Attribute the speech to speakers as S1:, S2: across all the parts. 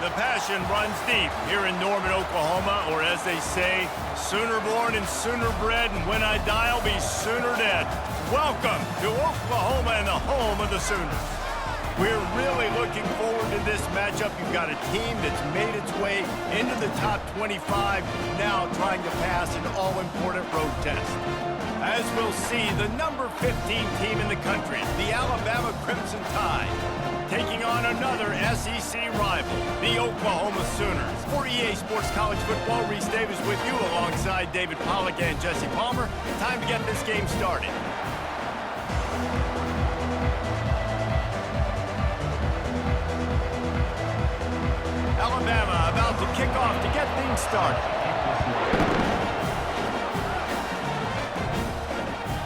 S1: The passion runs deep here in Norman, Oklahoma, or as they say, sooner born and sooner bred, and when I die, I'll be sooner dead. Welcome to Oklahoma and the home of the Sooners. We're really looking forward to this matchup. You've got a team that's made its way into the top 25, now trying to pass an all-important road test. As we'll see, the number 15 team in the country, the Alabama Crimson Tide, taking on another SEC rival, the Oklahoma Sooners. For EA Sports College Football, Reese Davis with you alongside David Pollack and Jesse Palmer. Time to get this game started. Alabama about to kick off to get things started.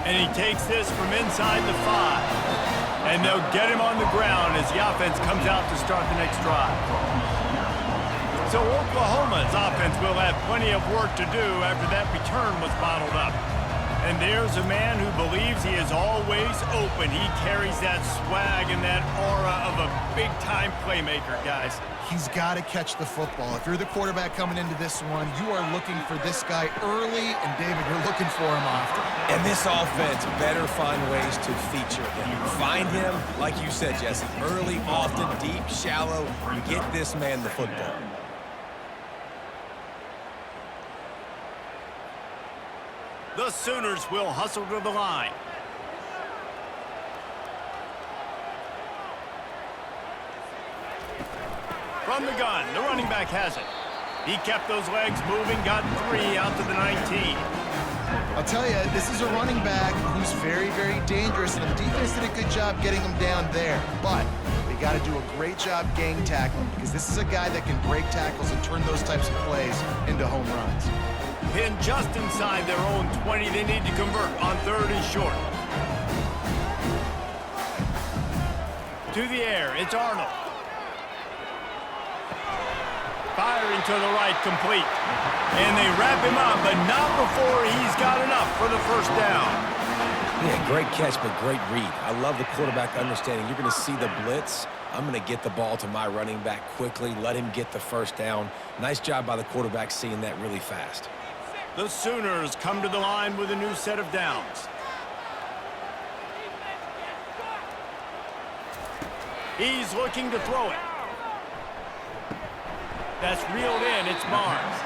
S1: And he takes this from inside the 5. And they'll get him on the ground as the offense comes out to start the next drive. So Oklahoma's offense will have plenty of work to do after that return was bottled up. And there's a man who believes he is always open. He carries that swag and that aura of a big-time playmaker, guys.
S2: He's got to catch the football. If you're the quarterback coming into this one, you are looking for this guy early, and David, you're looking for him often.
S3: And this offense better find ways to feature him. Find him, like you said, Jesse, early, often, deep, shallow. You get this man the football.
S1: The Sooners will hustle to the line. From the gun, the running back has it. He kept those legs moving, got 3 out to the 19.
S2: I'll tell you, this is a running back who's very, very dangerous, and the defense did a good job getting him down there. But they got to do a great job gang tackling, because this is a guy that can break tackles and turn those types of plays into home runs.
S1: Pinned just inside their own 20. They need to convert on 3rd and short. To the air, it's Arnold. Firing to the right, complete. And they wrap him up, but not before he's got enough for the first down.
S3: Yeah, great catch, but great read. I love the quarterback understanding. You're going to see the blitz. I'm going to get the ball to my running back quickly, let him get the first down. Nice job by the quarterback seeing that really fast.
S1: The Sooners come to the line with a new set of downs. He's looking to throw it. That's reeled in. It's Barnes.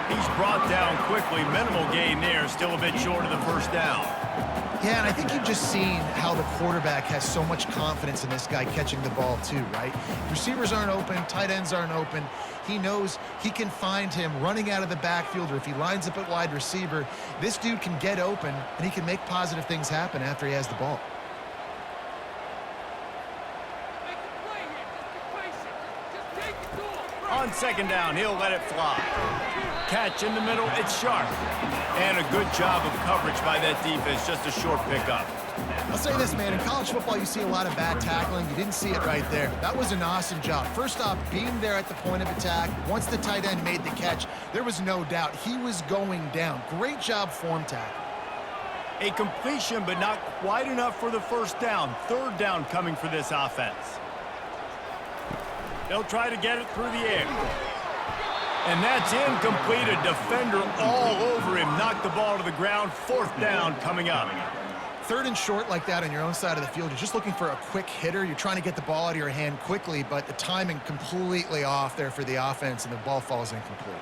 S1: He's brought down quickly. Minimal gain there. Still a bit short of the first down.
S2: Yeah, and I think you've just seen how the quarterback has so much confidence in this guy catching the ball too, right? Receivers aren't open, tight ends aren't open. He knows he can find him running out of the backfield, or if he lines up at wide receiver, this dude can get open, and he can make positive things happen after he has the ball.
S1: On 2nd down, he'll let it fly. Catch in the middle, it's sharp. And a good job of coverage by that defense, just a short pickup.
S2: I'll say this, man, in college football you see a lot of bad tackling. You didn't see it right there. That was an awesome job. First off, being there at the point of attack. Once the tight end made the catch, there was no doubt he was going down. Great job form tackle.
S1: A completion, but not quite enough for the first down. 3rd down coming for this offense. They'll try to get it through the air. And that's incomplete. A defender all over him. Knocked the ball to the ground. 4th down coming up.
S2: 3rd and short like that on your own side of the field. You're just looking for a quick hitter. You're trying to get the ball out of your hand quickly, but the timing completely off there for the offense, and the ball falls incomplete.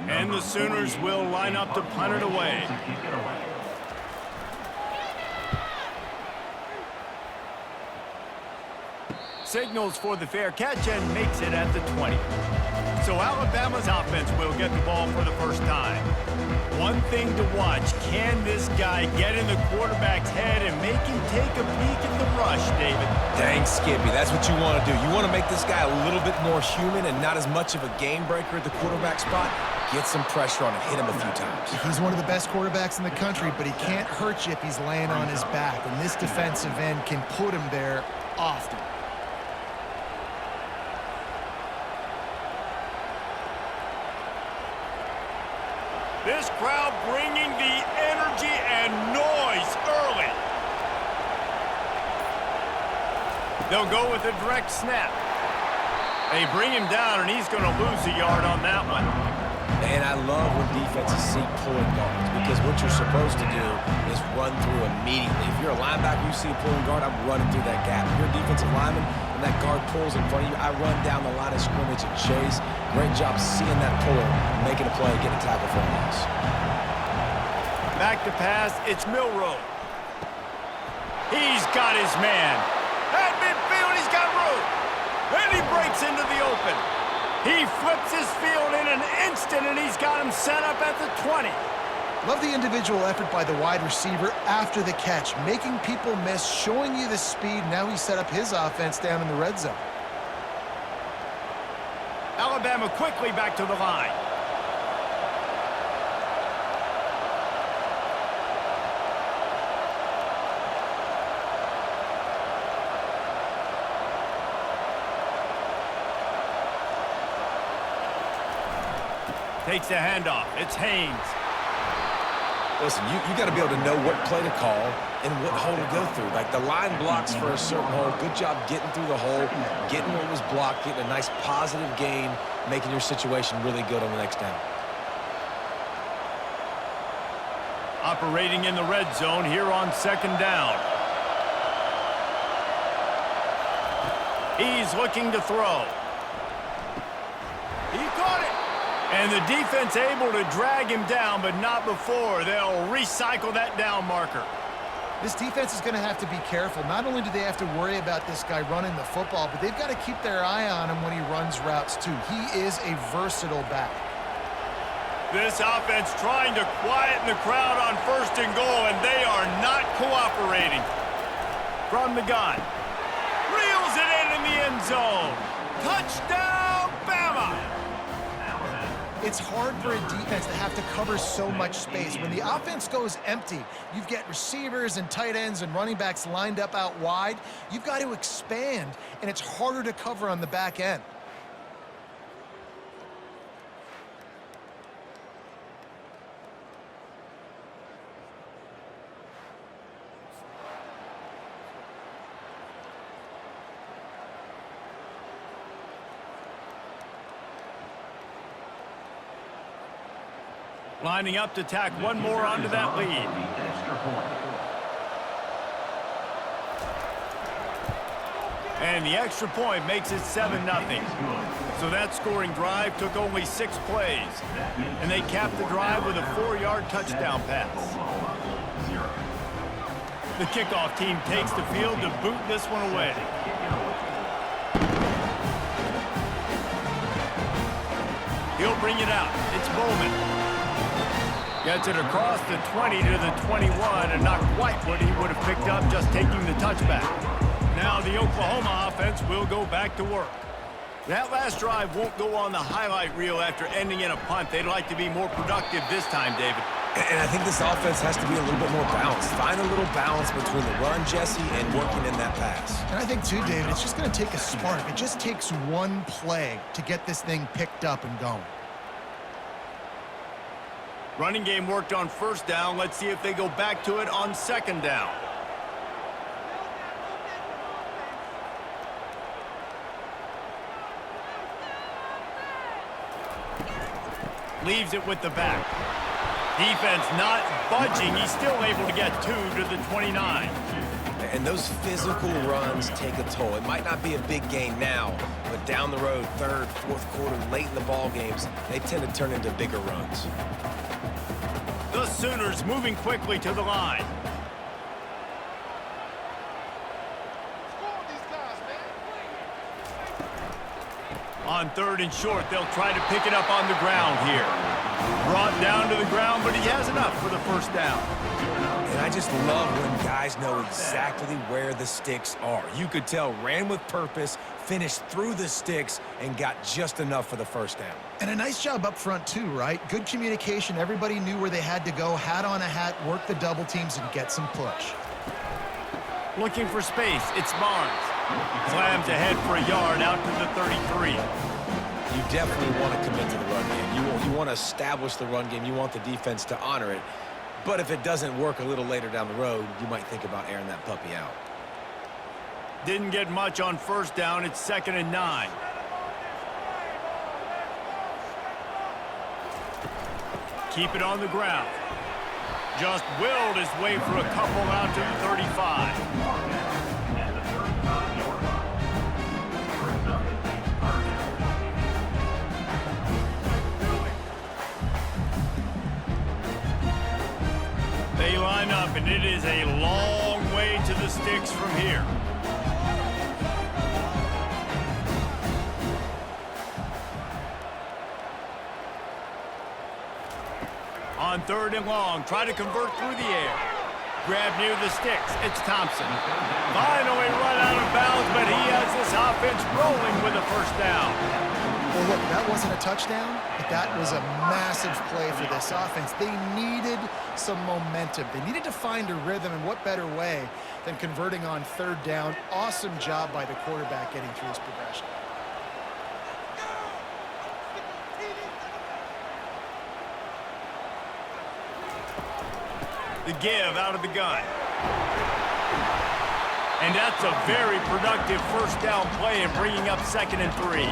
S1: And the Sooners will line up to punt it away. Signals for the fair catch and makes it at the 20. So Alabama's offense will get the ball for the first time. One thing to watch, can this guy get in the quarterback's head and make him take a peek at the rush, David?
S3: Dang, Skippy, that's what you want to do. You want to make this guy a little bit more human and not as much of a game breaker at the quarterback spot. Get some pressure on him, hit him a few times.
S2: He's one of the best quarterbacks in the country, but he can't hurt you if he's laying on his back. And this defensive end can put him there often.
S1: This crowd bringing the energy and noise early. They'll go with a direct snap. They bring him down, and he's going to lose a yard on that one.
S3: And I love when defenses see pulling guards, because what you're supposed to do is run through immediately. If you're a linebacker, you see a pulling guard, I'm running through that gap. If you're a defensive lineman and that guard pulls in front of you, I run down the line of scrimmage and chase. Great job seeing that pull, making a play, getting a tackle for a loss.
S1: Back to pass, it's Milroe. He's got his man. At midfield, he's got room. And he breaks into the open. He flips his field in an instant, and he's got him set up at the 20.
S2: Love the individual effort by the wide receiver after the catch, making people miss, showing you the speed. Now he set up his offense down in the red zone.
S1: Alabama quickly back to the line. Takes the handoff. It's Haynes.
S3: Listen, you got to be able to know what play to call and what hole to go through. Like the line blocks for a certain hole. Good job getting through the hole, getting what was blocked, getting a nice positive gain, making your situation really good on the next down.
S1: Operating in the red zone here on second down. He's looking to throw. He caught it. And the defense able to drag him down, but not before. They'll recycle that down marker.
S2: This defense is going to have to be careful. Not only do they have to worry about this guy running the football, but they've got to keep their eye on him when he runs routes too. He is a versatile back.
S1: This offense trying to quieten the crowd on 1st and goal, and they are not cooperating. From the gun. Reels it in the end zone. Touchdown, Bama!
S2: It's hard for a defense to have to cover so much space. When the offense goes empty, you've got receivers and tight ends and running backs lined up out wide. You've got to expand, and it's harder to cover on the back end.
S1: Lining up to tack one more onto that lead. And the extra point makes it 7-0. So that scoring drive took only 6 plays. And they capped the drive with a 4-yard touchdown pass. The kickoff team takes the field to boot this one away. He'll bring it out. It's Bowman. Gets it across the 20 to the 21, and not quite what he would have picked up just taking the touchback. Now the Oklahoma offense will go back to work. That last drive won't go on the highlight reel after ending in a punt. They'd like to be more productive this time, David.
S3: And I think this offense has to be a little bit more balanced. Find a little balance between the run, Jesse, and working in that pass.
S2: And I think, too, David, it's just going to take a spark. It just takes one play to get this thing picked up and going.
S1: Running game worked on 1st down. Let's see if they go back to it on 2nd down. Leaves it with the back. Defense not budging. He's still able to get 2 to the 29.
S3: And those physical runs take a toll. It might not be a big gain now, but down the road, 3rd, 4th quarter, late in the ball games, they tend to turn into bigger runs.
S1: The Sooners moving quickly to the line. On 3rd and short, they'll try to pick it up on the ground here. Brought down to the ground, but he has enough for the 1st down.
S3: And I just love when guys know exactly where the sticks are. You could tell, ran with purpose, finished through the sticks, and got just enough for the 1st down.
S2: And a nice job up front, too, right? Good communication. Everybody knew where they had to go, hat on a hat, work the double teams, and get some push.
S1: Looking for space. It's Barnes. Slams ahead for a yard out to the 33.
S3: You definitely want to commit to the run game. You want to establish the run game. You want the defense to honor it. But if it doesn't work a little later down the road, you might think about airing that puppy out.
S1: Didn't get much on 1st down. It's 2nd and 9. keep it on the ground. Just willed his way for a couple out to the 35. They line up, and it is a long way to the sticks from here. On 3rd and long, try to convert through the air. Grab near the sticks. It's Thompson. Finally run out of bounds, but he has this offense rolling with a first down.
S2: Well, look, that wasn't a touchdown, but that was a massive play for this offense. They needed some momentum. They needed to find a rhythm, and what better way than converting on 3rd down. Awesome job by the quarterback getting through his progression.
S1: The give out of the gun. And that's a very productive first down play and bringing up 2nd and 3.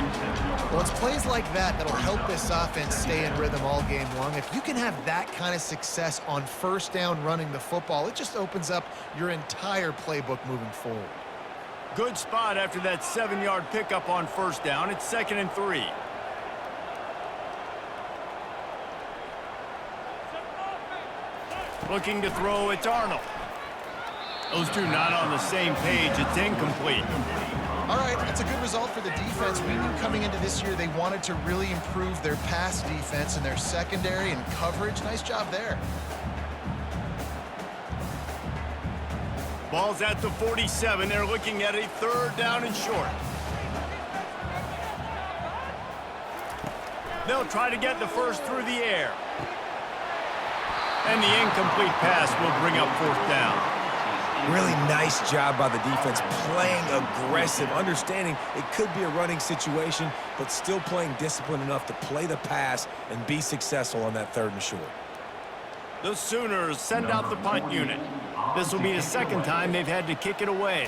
S2: Well, it's plays like that that'll help this offense stay in rhythm all game long. If you can have that kind of success on 1st down running the football, it just opens up your entire playbook moving forward.
S1: Good spot after that 7-yard pickup on 1st down. It's 2nd and 3. Looking to throw, it's Arnold. Those two not on the same page. It's incomplete.
S2: All right, that's a good result for the defense. We knew coming into this year they wanted to really improve their pass defense and their secondary and coverage. Nice job there.
S1: Ball's at the 47. They're looking at a 3rd down and short. They'll try to get the first through the air. And the incomplete pass will bring up 4th down.
S3: Really nice job by the defense, playing aggressive, understanding it could be a running situation, but still playing disciplined enough to play the pass and be successful on that 3rd and short.
S1: The Sooners send out the punt unit. This will be the 2nd time they've had to kick it away.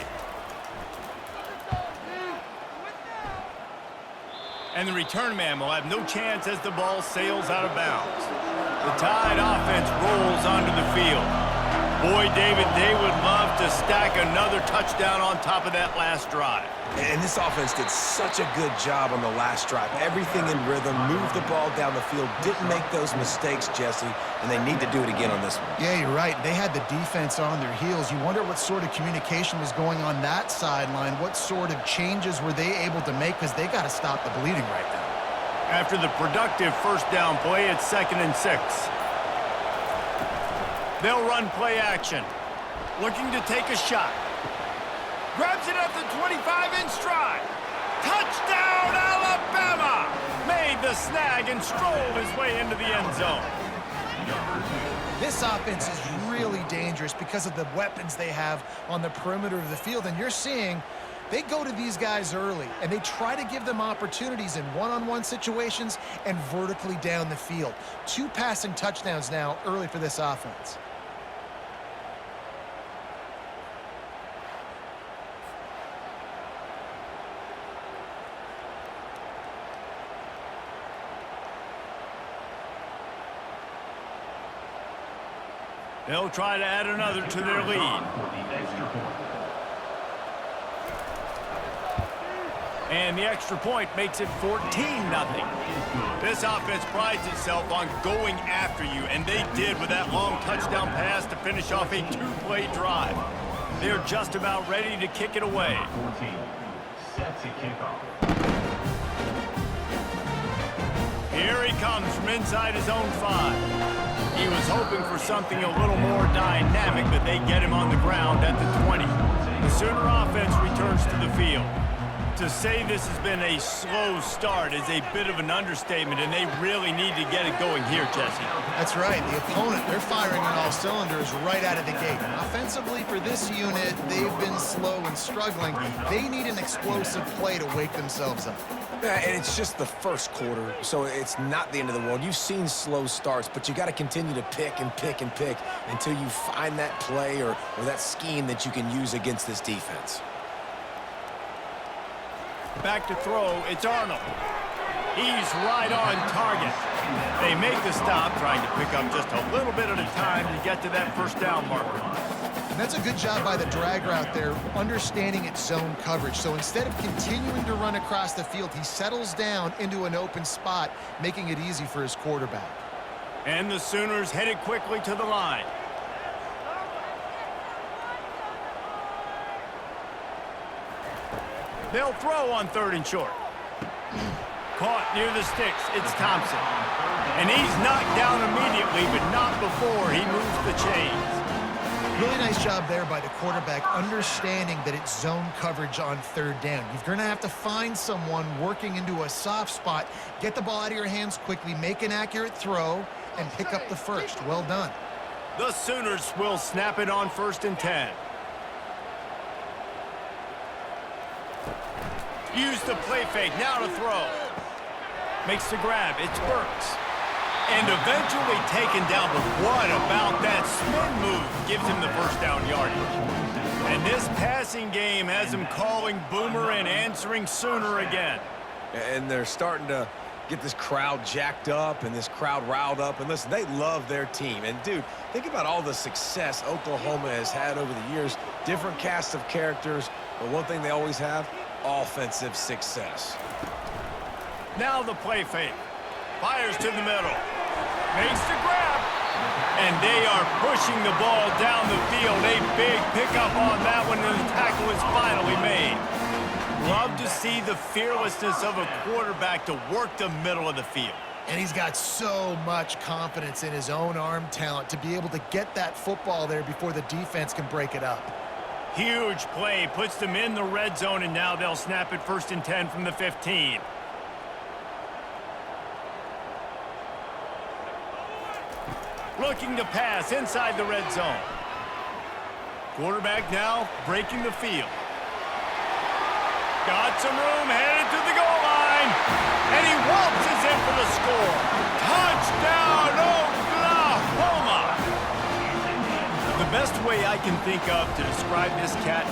S1: And the return man will have no chance as the ball sails out of bounds. The Tide offense rolls onto the field. Boy, David, they would love to stack another touchdown on top of that last drive.
S3: And this offense did such a good job on the last drive. Everything in rhythm, moved the ball down the field, didn't make those mistakes, Jesse, and they need to do it again on this one.
S2: Yeah, you're right. They had the defense on their heels. You wonder what sort of communication was going on that sideline. What sort of changes were they able to make, because they got to stop the bleeding right now.
S1: After the productive first down play, it's 2nd and 6. They'll run play action. Looking to take a shot. Grabs it at the 25 in stride. Touchdown, Alabama! Made the snag and strolled his way into the end zone.
S2: This offense is really dangerous because of the weapons they have on the perimeter of the field. And you're seeing they go to these guys early, and they try to give them opportunities in one-on-one situations and vertically down the field. 2 passing touchdowns now early for this offense.
S1: They'll try to add another to their lead. And the extra point makes it 14-0. This offense prides itself on going after you, and they did with that long touchdown pass to finish off a 2-play drive. They're just about ready to kick it away. Here he comes from inside his own 5. He was hoping for something a little more dynamic, but they get him on the ground at the 20. The Sooner offense returns to the field. To say this has been a slow start is a bit of an understatement, and they really need to get it going here, Jesse.
S2: That's right. The opponent, they're firing on all cylinders right out of the gate. Offensively, for this unit, they've been slow and struggling. They need an explosive play to wake themselves up.
S3: Yeah, and it's just the first quarter, so it's not the end of the world. You've seen slow starts, but you got to continue to pick and pick and pick until you find that play or that scheme that you can use against this defense.
S1: Back to throw, it's Arnold. He's right on target. They make the stop, trying to pick up just a little bit at a time to get to that first down marker.
S2: And that's a good job by the drag route there, understanding its zone coverage. So instead of continuing to run across the field, he settles down into an open spot, making it easy for his quarterback.
S1: And the Sooners headed quickly to the line. They'll throw on 3rd and short. Caught near the sticks. It's Thompson. And he's knocked down immediately, but not before he moves the chains.
S2: Really nice job there by the quarterback, understanding that it's zone coverage on 3rd down. You're going to have to find someone working into a soft spot, get the ball out of your hands quickly, make an accurate throw, and pick up the first. Well done.
S1: The Sooners will snap it on 1st and 10. Use the play fake, now to throw. Makes the grab, it's Burks. And eventually taken down, but what about that spin move? Gives him the first down yardage. And this passing game has him calling Boomer and answering Sooner again.
S3: And they're starting to get this crowd jacked up and this crowd riled up. And listen, they love their team. And, dude, think about all the success Oklahoma has had over the years. Different cast of characters, but one thing they always have, offensive success.
S1: Now the play fake. Fires to the middle. Makes the grab. And they are pushing the ball down the field. A big pickup on that one, and the tackle is finally made. Love to see the fearlessness of a quarterback to work the middle of the field.
S2: And he's got so much confidence in his own arm talent to be able to get that football there before the defense can break it up.
S1: Huge play, puts them in the red zone, and now they'll snap it 1st and 10 from the 15. Looking to pass inside the red zone. Quarterback now breaking the field. Got some room, headed to the goal line. And he waltzes in for the score. Touchdown, Oklahoma! The best way I can think of to describe this cat,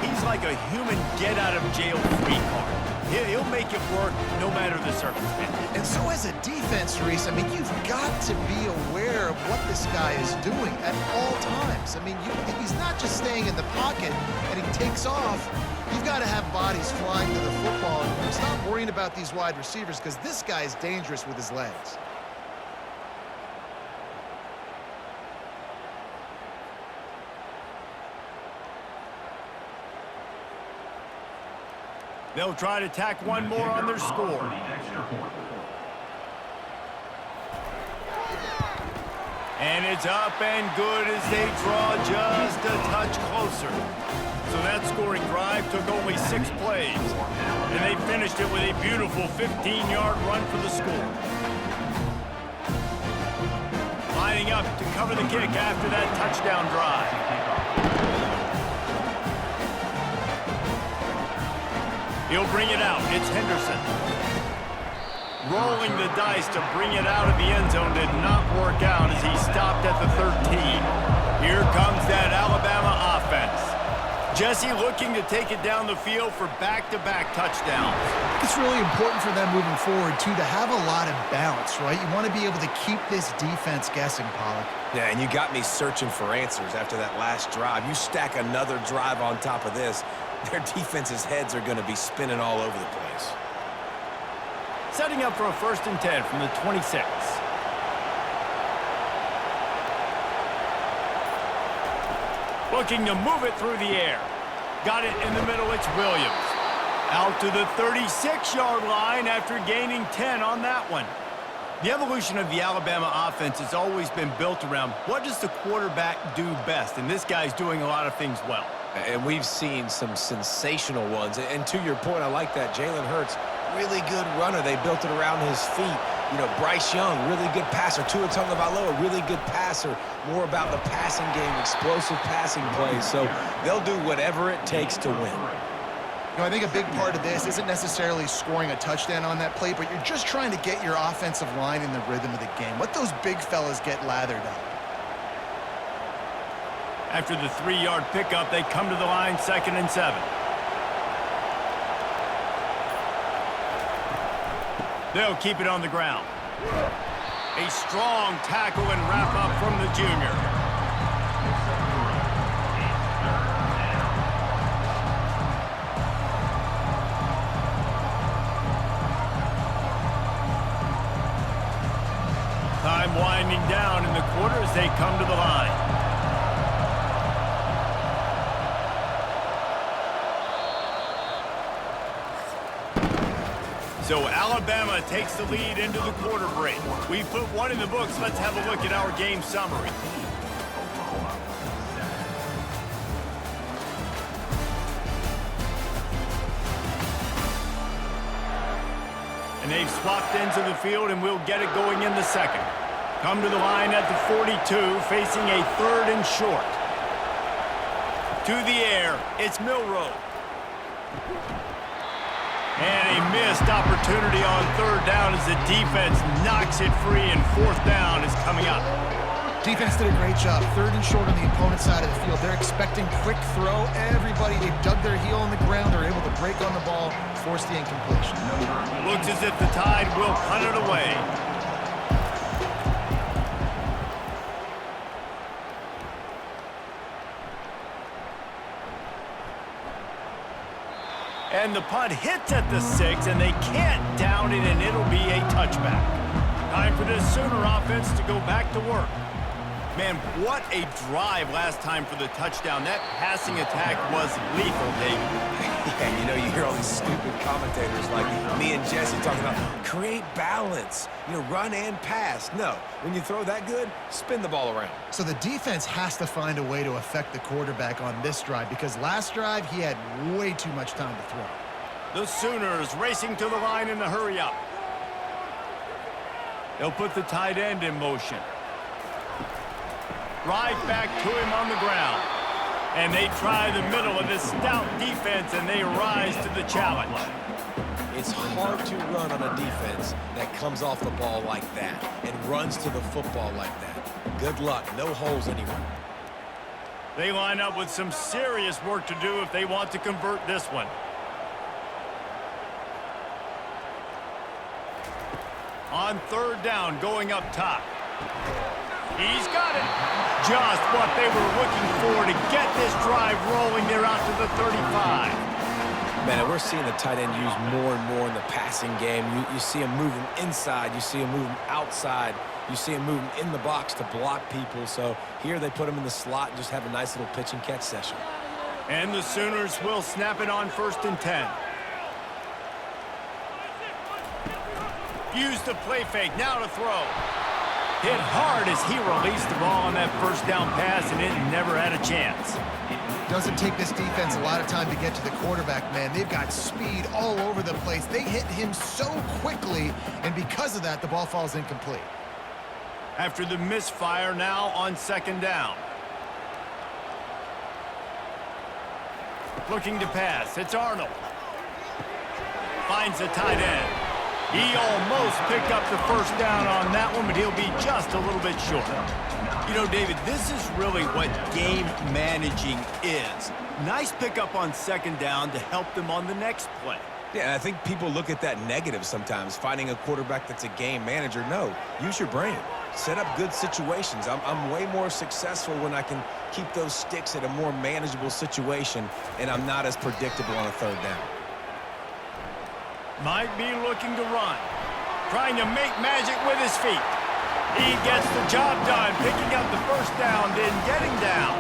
S1: he's like a human get-out-of-jail-free card. He'll make it work no matter the circumstance.
S2: And so as a defense, Reese, I mean, you've got to be aware of what this guy is doing at all times. I mean, he's not just staying in the pocket and he takes off. You've got to have bodies flying to the football and stop worrying about these wide receivers because this guy is dangerous with his legs.
S1: They'll try to tack one more on their score. And it's up and good as they draw just a touch closer. So that scoring drive took only 6 plays. And they finished it with a beautiful 15-yard run for the score. Lining up to cover the kick after that touchdown drive. He'll bring it out. It's Henderson. Rolling the dice to bring it out of the end zone did not work out as he stopped at the 13. Here comes that Alabama offense. Jesse looking to take it down the field for back-to-back touchdowns.
S2: It's really important for them moving forward, too, to have a lot of balance, right? You want to be able to keep this defense guessing, Pollack.
S3: Yeah, and you got me searching for answers after that last drive. You stack another drive on top of this, their defense's heads are going to be spinning all over the place.
S1: Setting up for a 1st and 10 from the 26. Looking to move it through the air. Got it in the middle, it's Williams. Out to the 36-yard line after gaining 10 on that one. The evolution of the Alabama offense has always been built around what does the quarterback do best, and this guy's doing a lot of things well.
S3: And we've seen some sensational ones. And to your point, I like that. Jalen Hurts, really good runner. They built it around his feet. You know, Bryce Young, really good passer. Tua Tagovailoa, really good passer. More about the passing game, explosive passing plays. So they'll do whatever it takes to win.
S2: You know, I think a big part of this isn't necessarily scoring a touchdown on that play, but you're just trying to get your offensive line in the rhythm of the game. Let those big fellas get lathered up.
S1: After the 3-yard pickup, they come to the line 2nd and 7. They'll keep it on the ground. A strong tackle and wrap-up from the junior. Time winding down in the quarter as they come to the line. So Alabama takes the lead into the quarter break. We put one in the books. Let's have a look at our game summary. And they've swapped ends of the field, and we'll get it going in the second. Come to the line at the 42, facing a 3rd and short. To the air, it's Milroe. And a missed opportunity on 3rd down as the defense knocks it free, and 4th down is coming up.
S2: Defense did a great job. 3rd and short on the opponent's side of the field. They're expecting quick throw. Everybody, they dug their heel on the ground. They're able to break on the ball, force the incompletion.
S1: Looks as if the Tide will punt it away. And the punt hits at the 6, and they can't down it, and it'll be a touchback. Time for this Sooner offense to go back to work. Man, what a drive last time for the touchdown. That passing attack was lethal, David.
S3: Yeah, you know, you hear all these stupid commentators like me and Jesse talking about create balance, you know, run and pass. No, when you throw that good, spin the ball around.
S2: So the defense has to find a way to affect the quarterback on this drive, because last drive he had way too much time to throw.
S1: The Sooners racing to the line in the hurry-up. They'll put the tight end in motion. Right back to him on the ground. And they try the middle of this stout defense, and they rise to the challenge.
S3: It's hard to run on a defense that comes off the ball like that and runs to the football like that. Good luck. No holes anywhere.
S1: They line up with some serious work to do if they want to convert this one. On 3rd down, going up top. He's got it. Just what they were looking for to get this drive rolling. They're out to the 35.
S3: Man, and we're seeing the tight end used more and more in the passing game. You see him moving inside. You see him moving outside. You see him moving in the box to block people. So here they put him in the slot and just have a nice little pitch and catch session.
S1: And the Sooners will snap it on 1st and 10. Use the play fake. Now to throw. Hit hard as he released the ball on that 1st down pass, and it never had a chance.
S2: Doesn't take this defense a lot of time to get to the quarterback, man. They've got speed all over the place. They hit him so quickly, and because of that, the ball falls incomplete.
S1: After the misfire, now on 2nd down. Looking to pass. It's Arnold. Finds the tight end. He almost picked up the 1st down on that one, but he'll be just a little bit short. You know, David, this is really what game managing is. Nice pickup on 2nd down to help them on the next play.
S3: Yeah, I think people look at that negative sometimes, finding a quarterback that's a game manager. No, use your brain. Set up good situations. I'm way more successful when I can keep those sticks at a more manageable situation, and I'm not as predictable on a 3rd down.
S1: Might be looking to run. Trying to make magic with his feet. He gets the job done, picking up the 1st down, then getting down.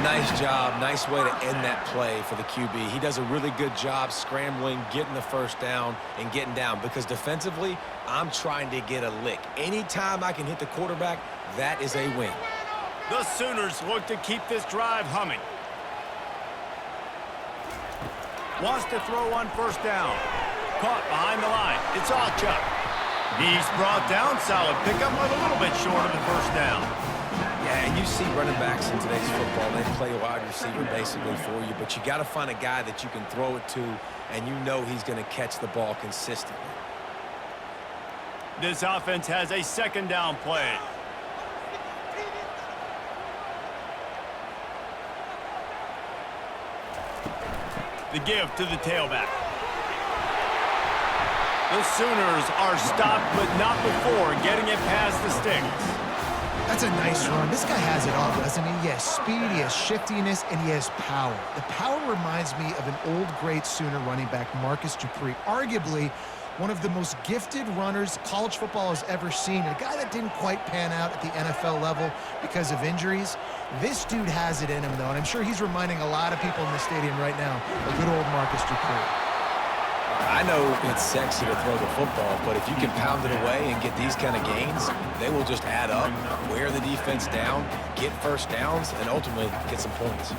S3: Nice job. Nice way to end that play for the QB. He does a really good job scrambling, getting the 1st down, and getting down. Because defensively, I'm trying to get a lick. Anytime I can hit the quarterback, that is a win.
S1: The Sooners look to keep this drive humming. Wants to throw on 1st down. Caught behind the line. It's Alchuk. He's brought down. Solid pickup, but a little bit short of the 1st down.
S3: Yeah, and you see running backs in today's football, they play a wide receiver basically for you, but you got to find a guy that you can throw it to, and you know he's going to catch the ball consistently.
S1: This offense has a 2nd down play. The give to the tailback. The Sooners are stopped, but not before getting it past the sticks.
S2: That's a nice run. This guy has it all, doesn't he? He has speed, he has shiftiness, and he has power. The power reminds me of an old, great Sooner running back, Marcus Dupree, arguably one of the most gifted runners college football has ever seen. A guy that didn't quite pan out at the NFL level because of injuries. This dude has it in him, though, and I'm sure he's reminding a lot of people in the stadium right now of good old Marcus Dupree.
S3: I know it's sexy to throw the football, but if you can pound it away and get these kind of gains, they will just add up, wear the defense down, get first downs, and ultimately get some points.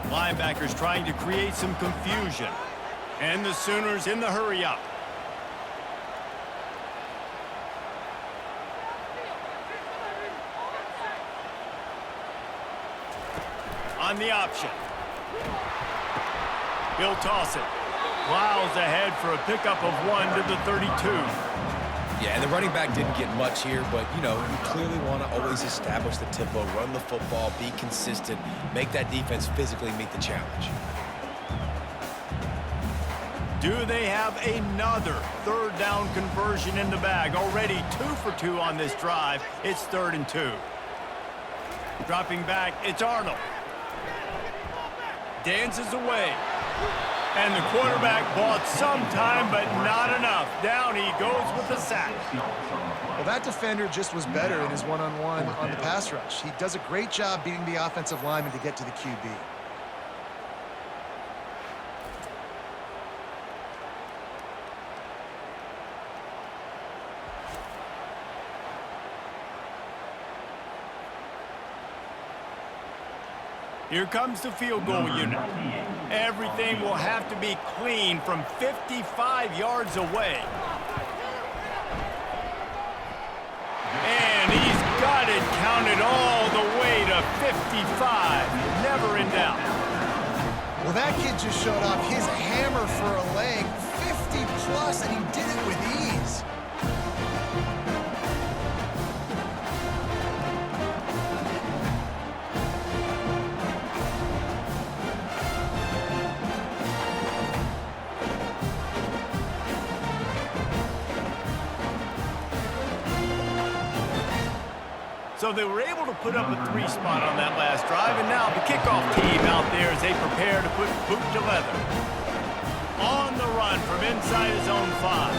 S1: Linebackers trying to create some confusion. And the Sooners in the hurry up. On the option. He'll toss it. Plows ahead for a pickup of 1 to the 32.
S3: Yeah, and the running back didn't get much here, but, you know, you clearly want to always establish the tempo, run the football, be consistent, make that defense physically meet the challenge.
S1: Do they have another third down conversion in the bag? Already 2 for 2 on this drive. It's 3rd and 2. Dropping back, it's Arnold. Dances away. And the quarterback bought some time, but not enough. Down he goes with the sack.
S2: Well, that defender just was better in his one-on-one on the pass rush. He does a great job beating the offensive lineman to get to the QB.
S1: Here comes the field goal unit. Everything will have to be clean from 55 yards away. And he's got it counted all the way to 55. Never in doubt.
S2: Well, that kid just showed off his hammer for a leg, 50 plus, and he did it with ease.
S1: So they were able to put up a 3 spot on that last drive, and now the kickoff team out there as they prepare to put boot to leather. On the run from inside his own 5.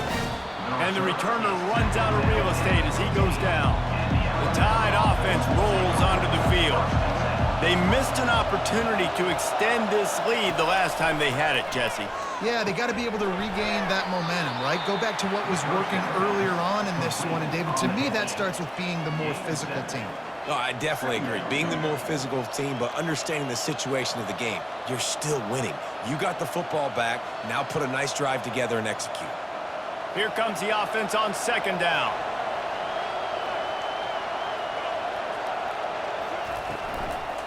S1: And the returner runs out of real estate as he goes down. The Tide offense rolls onto the field. They missed an opportunity to extend this lead the last time they had it, Jesse.
S2: Yeah, they got to be able to regain that momentum, right? Go back to what was working earlier on in this one. And, David, to me, that starts with being the more physical team.
S3: No, I definitely agree. Being the more physical team, but understanding the situation of the game. You're still winning. You got the football back. Now put a nice drive together and execute.
S1: Here comes the offense on 2nd down.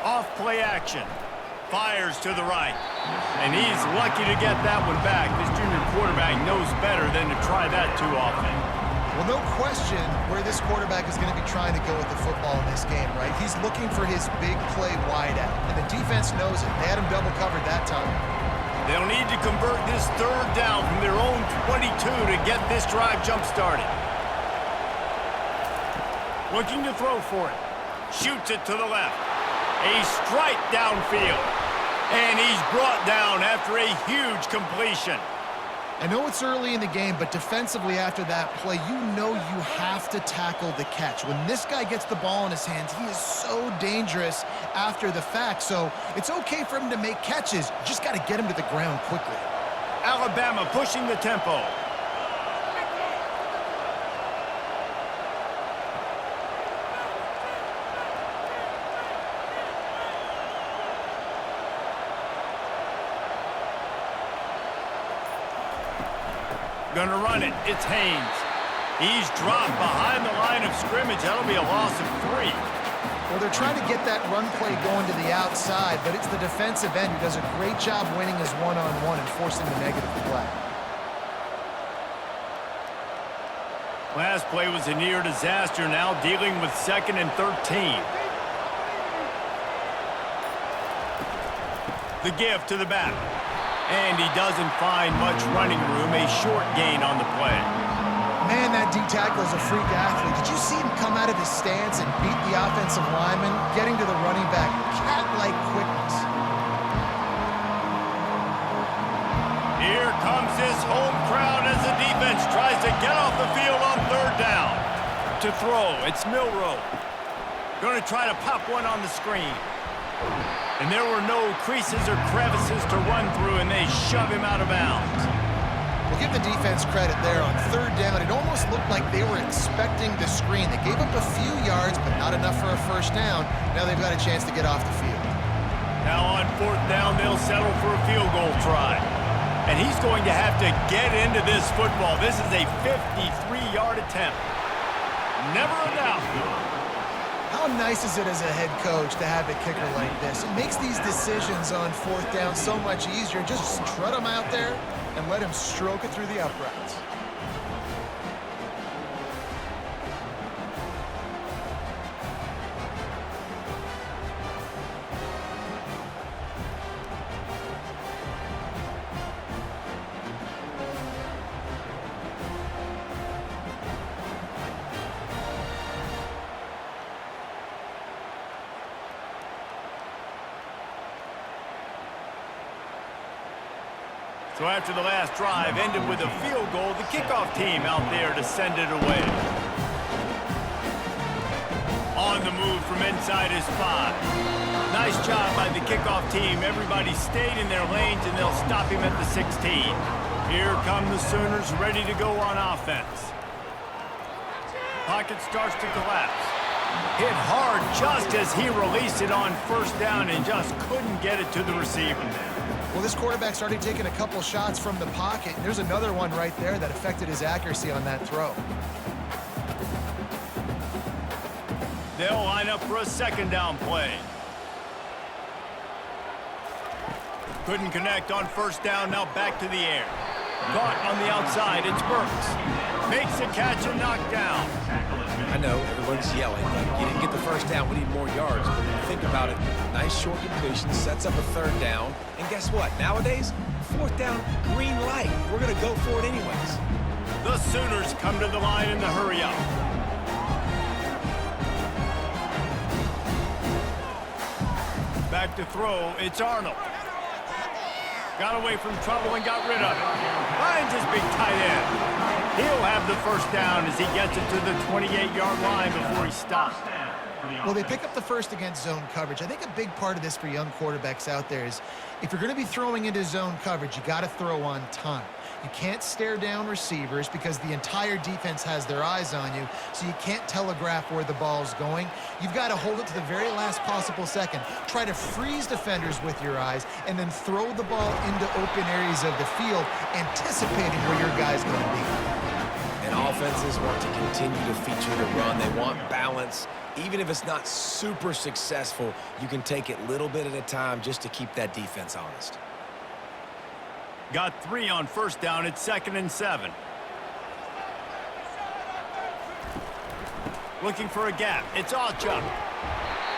S1: Off play action. Fires to the right. And he's lucky to get that one back. This junior quarterback knows better than to try that too often.
S2: Well, no question where this quarterback is going to be trying to go with the football in this game, right? He's looking for his big play wide out, and the defense knows it. They had him double covered that time.
S1: They'll need to convert this 3rd down from their own 22 to get this drive jump-started. Looking to throw for it. Shoots it to the left. A strike downfield. And he's brought down after a huge completion.
S2: I know it's early in the game, but defensively after that play, you know you have to tackle the catch. When this guy gets the ball in his hands, he is so dangerous after the fact. So it's okay for him to make catches. You just got to get him to the ground quickly.
S1: Alabama pushing the tempo. Gonna run it. It's Haynes. He's dropped behind the line of scrimmage. That'll be a loss of 3.
S2: Well, they're trying to get that run play going to the outside, but it's the defensive end who does a great job winning his one-on-one and forcing the negative play.
S1: Last play was a near disaster, now dealing with 2nd and 13. The give to the back. And he doesn't find much running room, a short gain on the play.
S2: Man, that D-tackle is a freak athlete. Did you see him come out of his stance and beat the offensive lineman, getting to the running back? Cat-like quickness.
S1: Here comes this home crowd as the defense tries to get off the field on third down. To throw, it's Milroe. Going to try to pop one on the screen. And there were no creases or crevices to run through, and they shove him out of bounds.
S2: We'll give the defense credit there on third down. It almost looked like they were expecting the screen. They gave up a few yards, but not enough for a first down. Now they've got a chance to get off the field.
S1: Now on fourth down, they'll settle for a field goal try. And he's going to have to get into this football. This is a 53-yard attempt. Never a doubt.
S2: How nice is it as a head coach to have a kicker like this? It makes these decisions on fourth down so much easier. Just strut him out there and let him stroke it through the uprights.
S1: So after the last drive ended with a field goal, the kickoff team out there to send it away. On the move from inside his 5. Nice job by the kickoff team. Everybody stayed in their lanes, and they'll stop him at the 16. Here come the Sooners ready to go on offense. Pocket starts to collapse. Hit hard just as he released it on first down and just couldn't get it to the receiver.
S2: Well, this quarterback started taking a couple shots from the pocket, and there's another one right there that affected his accuracy on that throw.
S1: They'll line up for a second down play. Couldn't connect on first down, now back to the air. Caught on the outside, it's Burks. Makes the catch and knocked down.
S3: I know, everyone's yelling, like, you didn't get the first down, we need more yards. But think about it, nice short completion, sets up a third down, and guess what? Nowadays, fourth down, green light. We're going to go for it anyways.
S1: The Sooners come to the line in the hurry up. Back to throw, it's Arnold. Got away from trouble and got rid of it. Finds his big tight end. He'll have the first down as he gets it to the 28-yard line before he stops.
S2: Well, they pick up the first against zone coverage. I think a big part of this for young quarterbacks out there is if you're going to be throwing into zone coverage, you got to throw on time. You can't stare down receivers because the entire defense has their eyes on you, so you can't telegraph where the ball's going. You've got to hold it to the very last possible second. Try to freeze defenders with your eyes and then throw the ball into open areas of the field, anticipating where your guy's going to be.
S3: And offenses want to continue to feature the run. They want balance. Even if it's not super successful, you can take it little bit at a time just to keep that defense honest.
S1: Got 3 on first down. It's 2nd and 7. Looking for a gap. It's Achuk.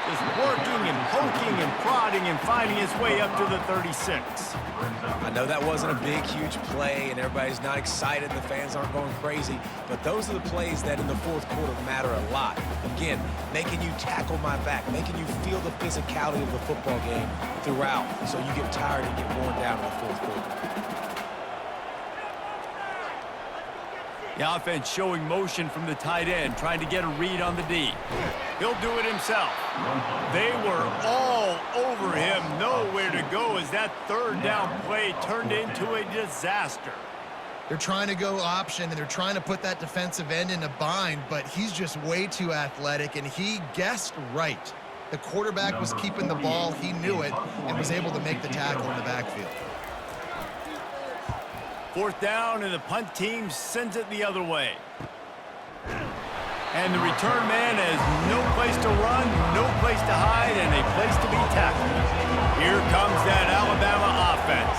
S1: Just working and poking and prodding and finding his way up to the 36.
S3: I know that wasn't a big, huge play, and everybody's not excited. The fans aren't going crazy. But those are the plays that in the fourth quarter matter a lot. Again, making you tackle my back, making you feel the physicality of the football game throughout so you get tired and get worn down in the fourth quarter.
S1: The offense showing motion from the tight end, trying to get a read on the D. He'll do it himself. They were all over him, nowhere to go as that third down play turned into a disaster.
S2: They're trying to go option, and they're trying to put that defensive end in a bind, but he's just way too athletic, and he guessed right. The quarterback was keeping the ball, he knew it, and was able to make the tackle in the backfield.
S1: Fourth down, and the punt team sends it the other way. And the return man has no place to run, no place to hide, and a place to be tackled. Here comes that Alabama offense.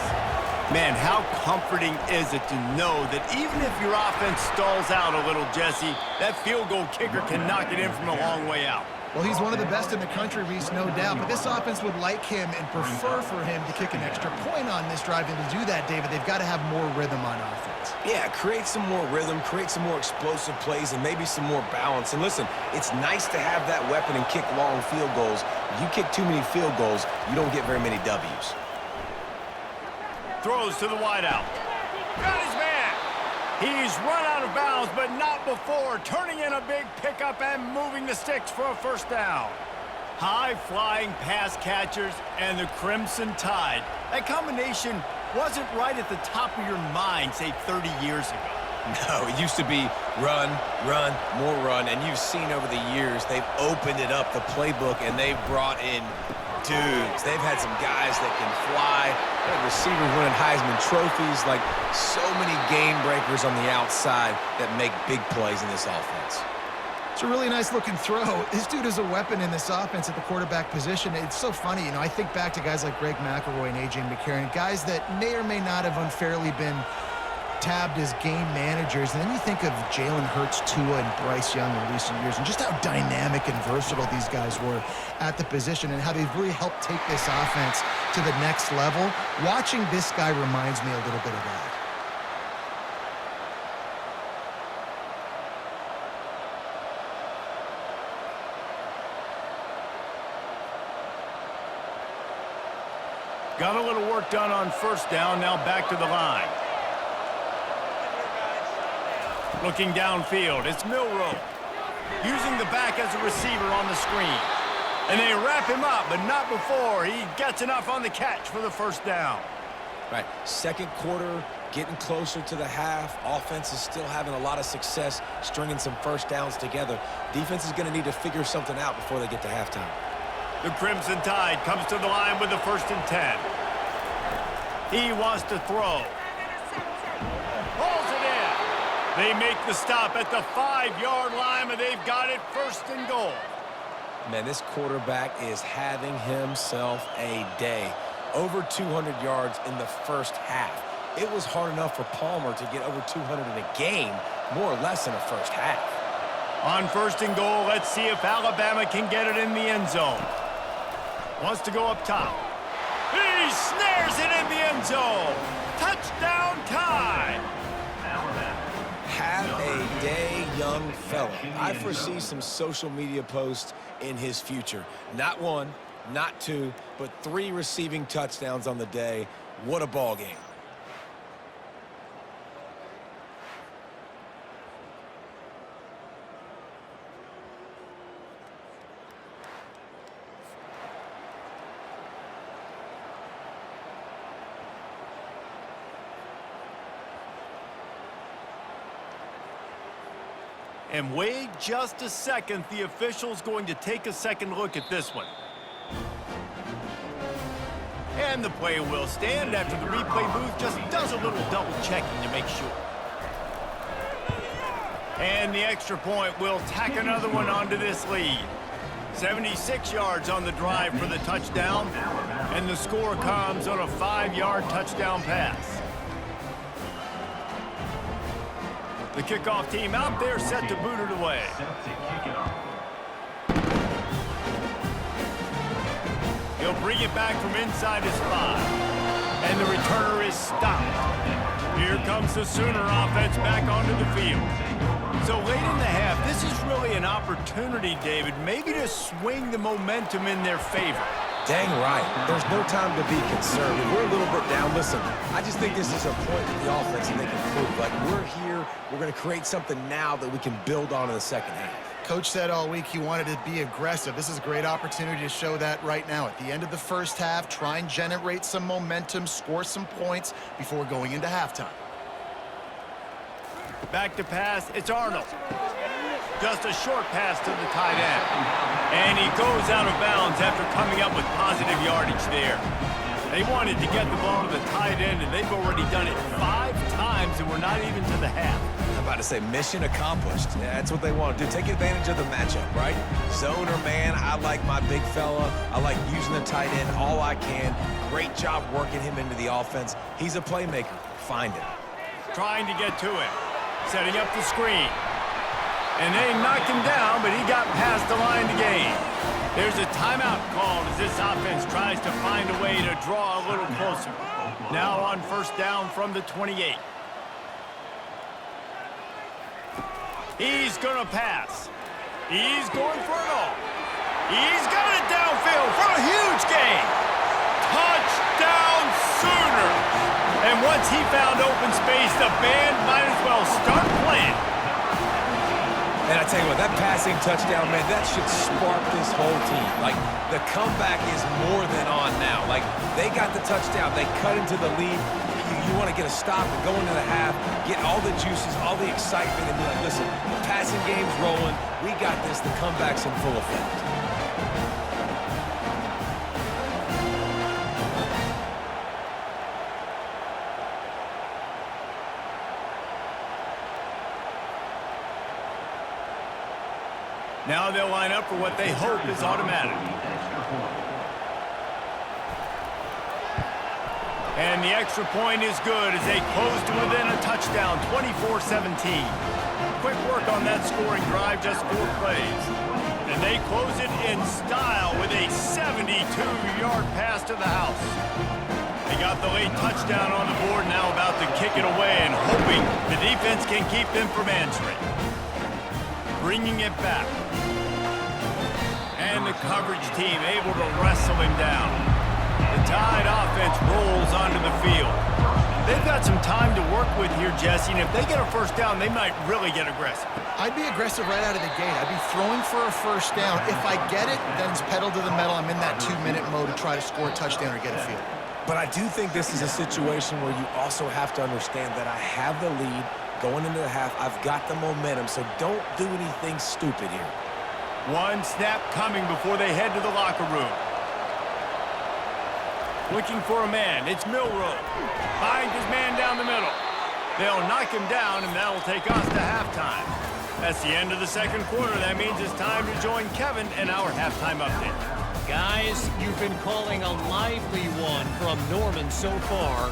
S1: Man, how comforting is it to know that even if your offense stalls out a little, Jesse, that field goal kicker can knock it in from a long way out.
S2: Well, he's one of the best in the country, Reese, no doubt. But this offense would like him and prefer for him to kick an extra point on this drive. And to do that, David, they've got to have more rhythm on offense.
S3: Yeah, create some more rhythm, create some more explosive plays, and maybe some more balance. And listen, it's nice to have that weapon and kick long field goals. If you kick too many field goals, you don't get very many W's.
S1: Throws to the wideout. Got his man. He's run out of bounds, but not before turning in a big pickup and moving the sticks for a first down. High-flying pass catchers and the Crimson Tide. That combination wasn't right at the top of your mind, say, 30 years ago.
S3: No, it used to be run, run, more run, and you've seen over the years they've opened it up, the playbook, and they've brought in dudes. They've had some guys that can fly. They have receivers winning Heisman trophies, like so many game breakers on the outside that make big plays in this offense.
S2: It's a really nice-looking throw. This dude is a weapon in this offense at the quarterback position. It's so funny, you know, I think back to guys like Greg McElroy and A.J. McCarron, guys that may or may not have unfairly been tabbed as game managers, and then you think of Jalen Hurts, Tua, and Bryce Young in recent years, and just how dynamic and versatile these guys were at the position and how they've really helped take this offense to the next level. Watching this guy reminds me a little bit of that.
S1: Got a little work done on first down, now back to the line. Looking downfield, it's Milroe. Using the back as a receiver on the screen. And they wrap him up, but not before he gets enough on the catch for the first down.
S3: Right, second quarter, getting closer to the half. Offense is still having a lot of success stringing some first downs together. Defense is going to need to figure something out before they get to halftime.
S1: The Crimson Tide comes to the line with the 1st and 10. He wants to throw. Pulls it in. They make the stop at the 5-yard line, and they've got it 1st and goal.
S3: Man, this quarterback is having himself a day. Over 200 yards in the first half. It was hard enough for Palmer to get over 200 in a game, more or less in a first half.
S1: On 1st and goal, let's see if Alabama can get it in the end zone. Wants to go up top. He snares it in the end zone. Touchdown Tide.
S3: Have a day, young fella. I foresee some social media posts in his future. Not one, not two, but 3 receiving touchdowns on the day. What a ball game.
S1: And wait just a second, the official's going to take a second look at this one. And the play will stand after the replay booth just does a little double checking to make sure. And the extra point will tack another one onto this lead. 76 yards on the drive for the touchdown, and the score comes on a 5-yard touchdown pass. The kickoff team out there set to boot it away. He'll bring it back from inside his 5. And the returner is stopped. Here comes the Sooner offense back onto the field. So late in the half, this is really an opportunity, David, maybe to swing the momentum in their favor.
S3: Dang right. There's no time to be concerned. We're a little bit down. Listen, I just think this is a point in the offense that they can prove. Like, we're here. We're going to create something now that we can build on in the second half.
S2: Coach said all week he wanted to be aggressive. This is a great opportunity to show that right now. At the end of the first half, try and generate some momentum, score some points before going into halftime.
S1: Back to pass, it's Arnold. Just a short pass to the tight end. And he goes out of bounds after coming up with positive yardage there. They wanted to get the ball to the tight end, and they've already done it 5 times, and we're not even to the half.
S3: I'm about to say mission accomplished. Yeah, that's what they want to do. Take advantage of the matchup, right? Zone or man, I like my big fella. I like using the tight end all I can. Great job working him into the offense. He's a playmaker. Find him.
S1: Trying to get to him. Setting up the screen. And they knocked him down, but he got past the line to gain. There's a timeout called as this offense tries to find a way to draw a little closer. Now on first down from the 28. He's going to pass. He's going for it all. He's got it downfield for a huge gain. Touchdown Sooners. And once he found open space, the band might as well start playing.
S3: And I tell you what, that passing touchdown, man, that should spark this whole team. Like, the comeback is more than on now. Like, they got the touchdown. They cut into the lead. You want to get a stop and go into the half, get all the juices, all the excitement, and be like, listen, the passing game's rolling. We got this. The comeback's in full effect.
S1: Now they'll line up for what they hope is automatic. And the extra point is good as they close to within a touchdown, 24-17. Quick work on that scoring drive, just 4 plays. And they close it in style with a 72-yard pass to the house. They got the late touchdown on the board, now about to kick it away and hoping the defense can keep them from answering. Bringing it back. And the coverage team able to wrestle him down. The Tide offense rolls onto the field. They've got some time to work with here, Jesse, and if they get a first down, they might really get aggressive.
S2: I'd be aggressive right out of the gate. I'd be throwing for a first down. If I get it, then it's pedal to the metal. I'm in that 2-minute mode to try to score a touchdown or get a field.
S3: But I do think this is a situation where you also have to understand that I have the lead going into the half. I've got the momentum, so don't do anything stupid here.
S1: One snap coming before they head to the locker room. Looking for a man. It's Milroe. Finds his man down the middle. They'll knock him down, and that'll take us to halftime. That's the end of the second quarter. That means it's time to join Kevin in our halftime update.
S4: Guys, you've been calling a lively one from Norman so far.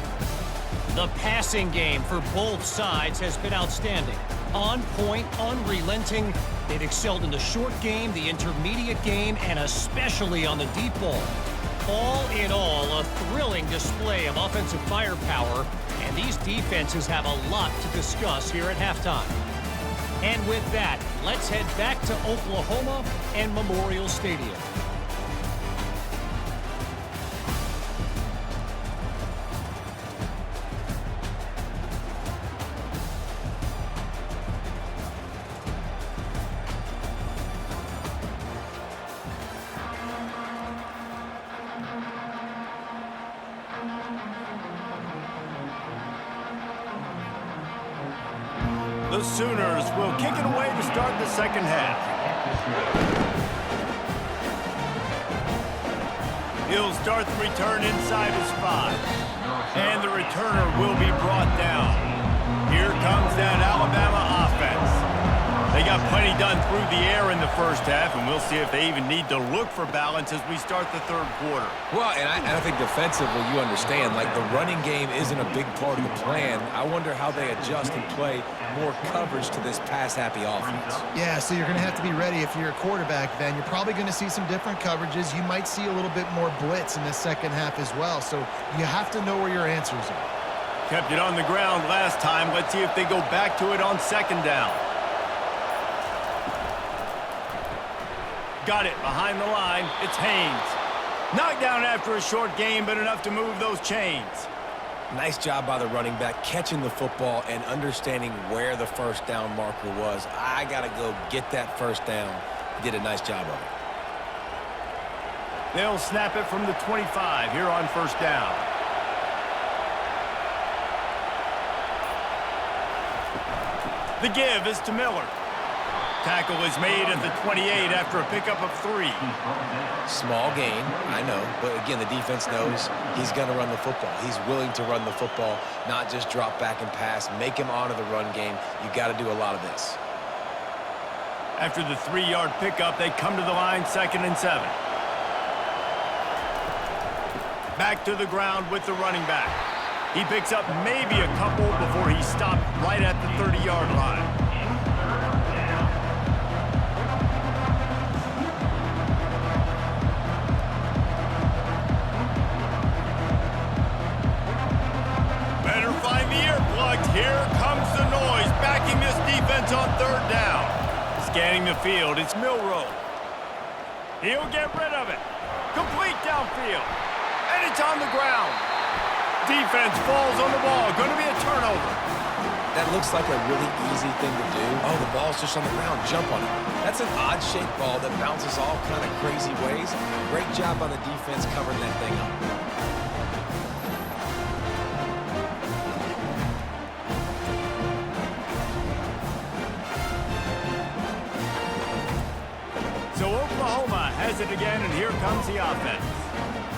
S4: The passing game for both sides has been outstanding. On point, unrelenting. They've excelled in the short game, the intermediate game, and especially on the deep ball. All in all, a thrilling display of offensive firepower, and these defenses have a lot to discuss here at halftime. And with that, let's head back to Oklahoma and Memorial Stadium.
S1: The Sooners will kick it away to start the second half. He'll start the return inside his 5. And the returner will be brought down. Here comes that Alabama offense. They got plenty done through the air in the first half, and we'll see if they even need to look for balance as we start the third quarter.
S3: Well, and I think defensively, you understand, like the running game isn't a big part of the plan. I wonder how they adjust and play more coverage to this pass-happy offense.
S2: Yeah, so you're going to have to be ready if you're a quarterback then. You're probably going to see some different coverages. You might see a little bit more blitz in the second half as well, so you have to know where your answers are.
S1: Kept it on the ground last time. Let's see if they go back to it on second down. Got it behind the line. It's Haynes. Knocked down after a short gain, but enough to move those chains.
S3: Nice job by the running back, catching the football and understanding where the first down marker was. I got to go get that first down. He did a nice job of it.
S1: They'll snap it from the 25 here on first down. The give is to Miller. Tackle is made at the 28 after a pickup of 3.
S3: Small gain, I know, but again, the defense knows he's going to run the football. He's willing to run the football, not just drop back and pass, make him honor the run game. You got to do a lot of this.
S1: After the 3-yard pickup, they come to the line, 2nd and 7. Back to the ground with the running back. He picks up maybe a couple before he's stopped right at the 30-yard line. Here comes the noise, backing this defense on third down. Scanning the field, it's Milroe. He'll get rid of it. Complete downfield. And it's on the ground. Defense falls on the ball. Going to be a turnover.
S3: That looks like a really easy thing to do. Oh, the ball's just on the ground. Jump on it. That's an odd-shaped ball that bounces all kind of crazy ways. Great job on the defense covering that thing up.
S1: So Oklahoma has it again, and here comes the offense.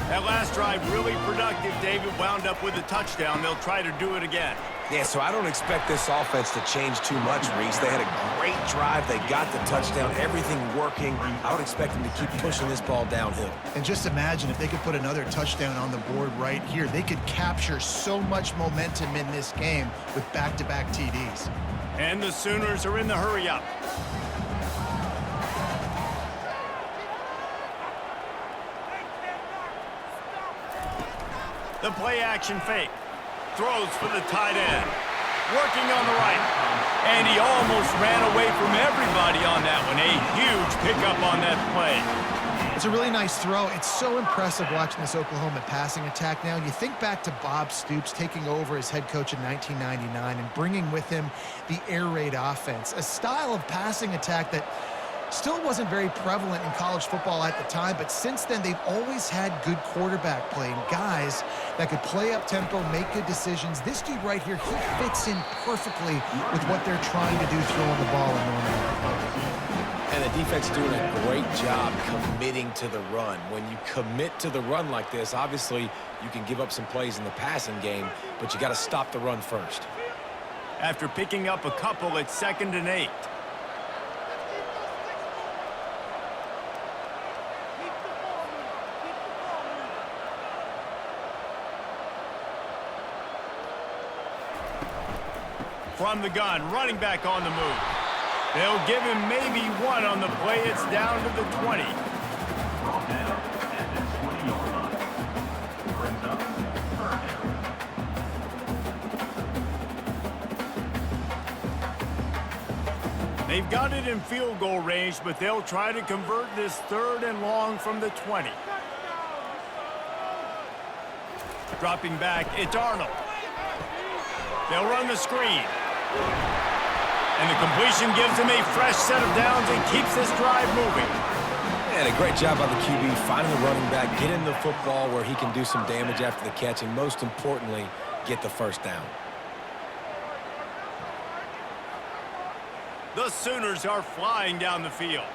S1: That last drive really productive. David wound up with a touchdown. They'll try to do it again.
S3: Yeah, so I don't expect this offense to change too much, Reese. They had a great drive. They got the touchdown, everything working. I would expect them to keep pushing this ball downhill.
S2: And just imagine if they could put another touchdown on the board right here. They could capture so much momentum in this game with back-to-back TDs.
S1: And the Sooners are in the hurry-up. The play-action fake. Throws for the tight end. Working on the right. And he almost ran away from everybody on that one. A huge pickup on that play.
S2: It's a really nice throw. It's so impressive watching this Oklahoma passing attack now. You think back to Bob Stoops taking over as head coach in 1999 and bringing with him the air raid offense, a style of passing attack that still wasn't very prevalent in college football at the time, but since then they've always had good quarterback play and guys that could play up tempo, make good decisions. This dude right here, he fits in perfectly with what they're trying to do throwing the ball in Norman.
S3: And the defense doing a great job committing to the run. When you commit to the run like this, obviously you can give up some plays in the passing game, but you got to stop the run first.
S1: After picking up a couple, it's 2nd and 8. From the gun, running back on the move. They'll give him maybe one on the play. It's down to the 20. They've got it in field goal range, but they'll try to convert this 3rd and long from the 20. Dropping back, it's Arnold. They'll run the screen. And the completion gives him a fresh set of downs and keeps this drive moving.
S3: And a great job by the QB, finding the running back, getting the football where he can do some damage after the catch, and most importantly, get the first down.
S1: The Sooners are flying down the field.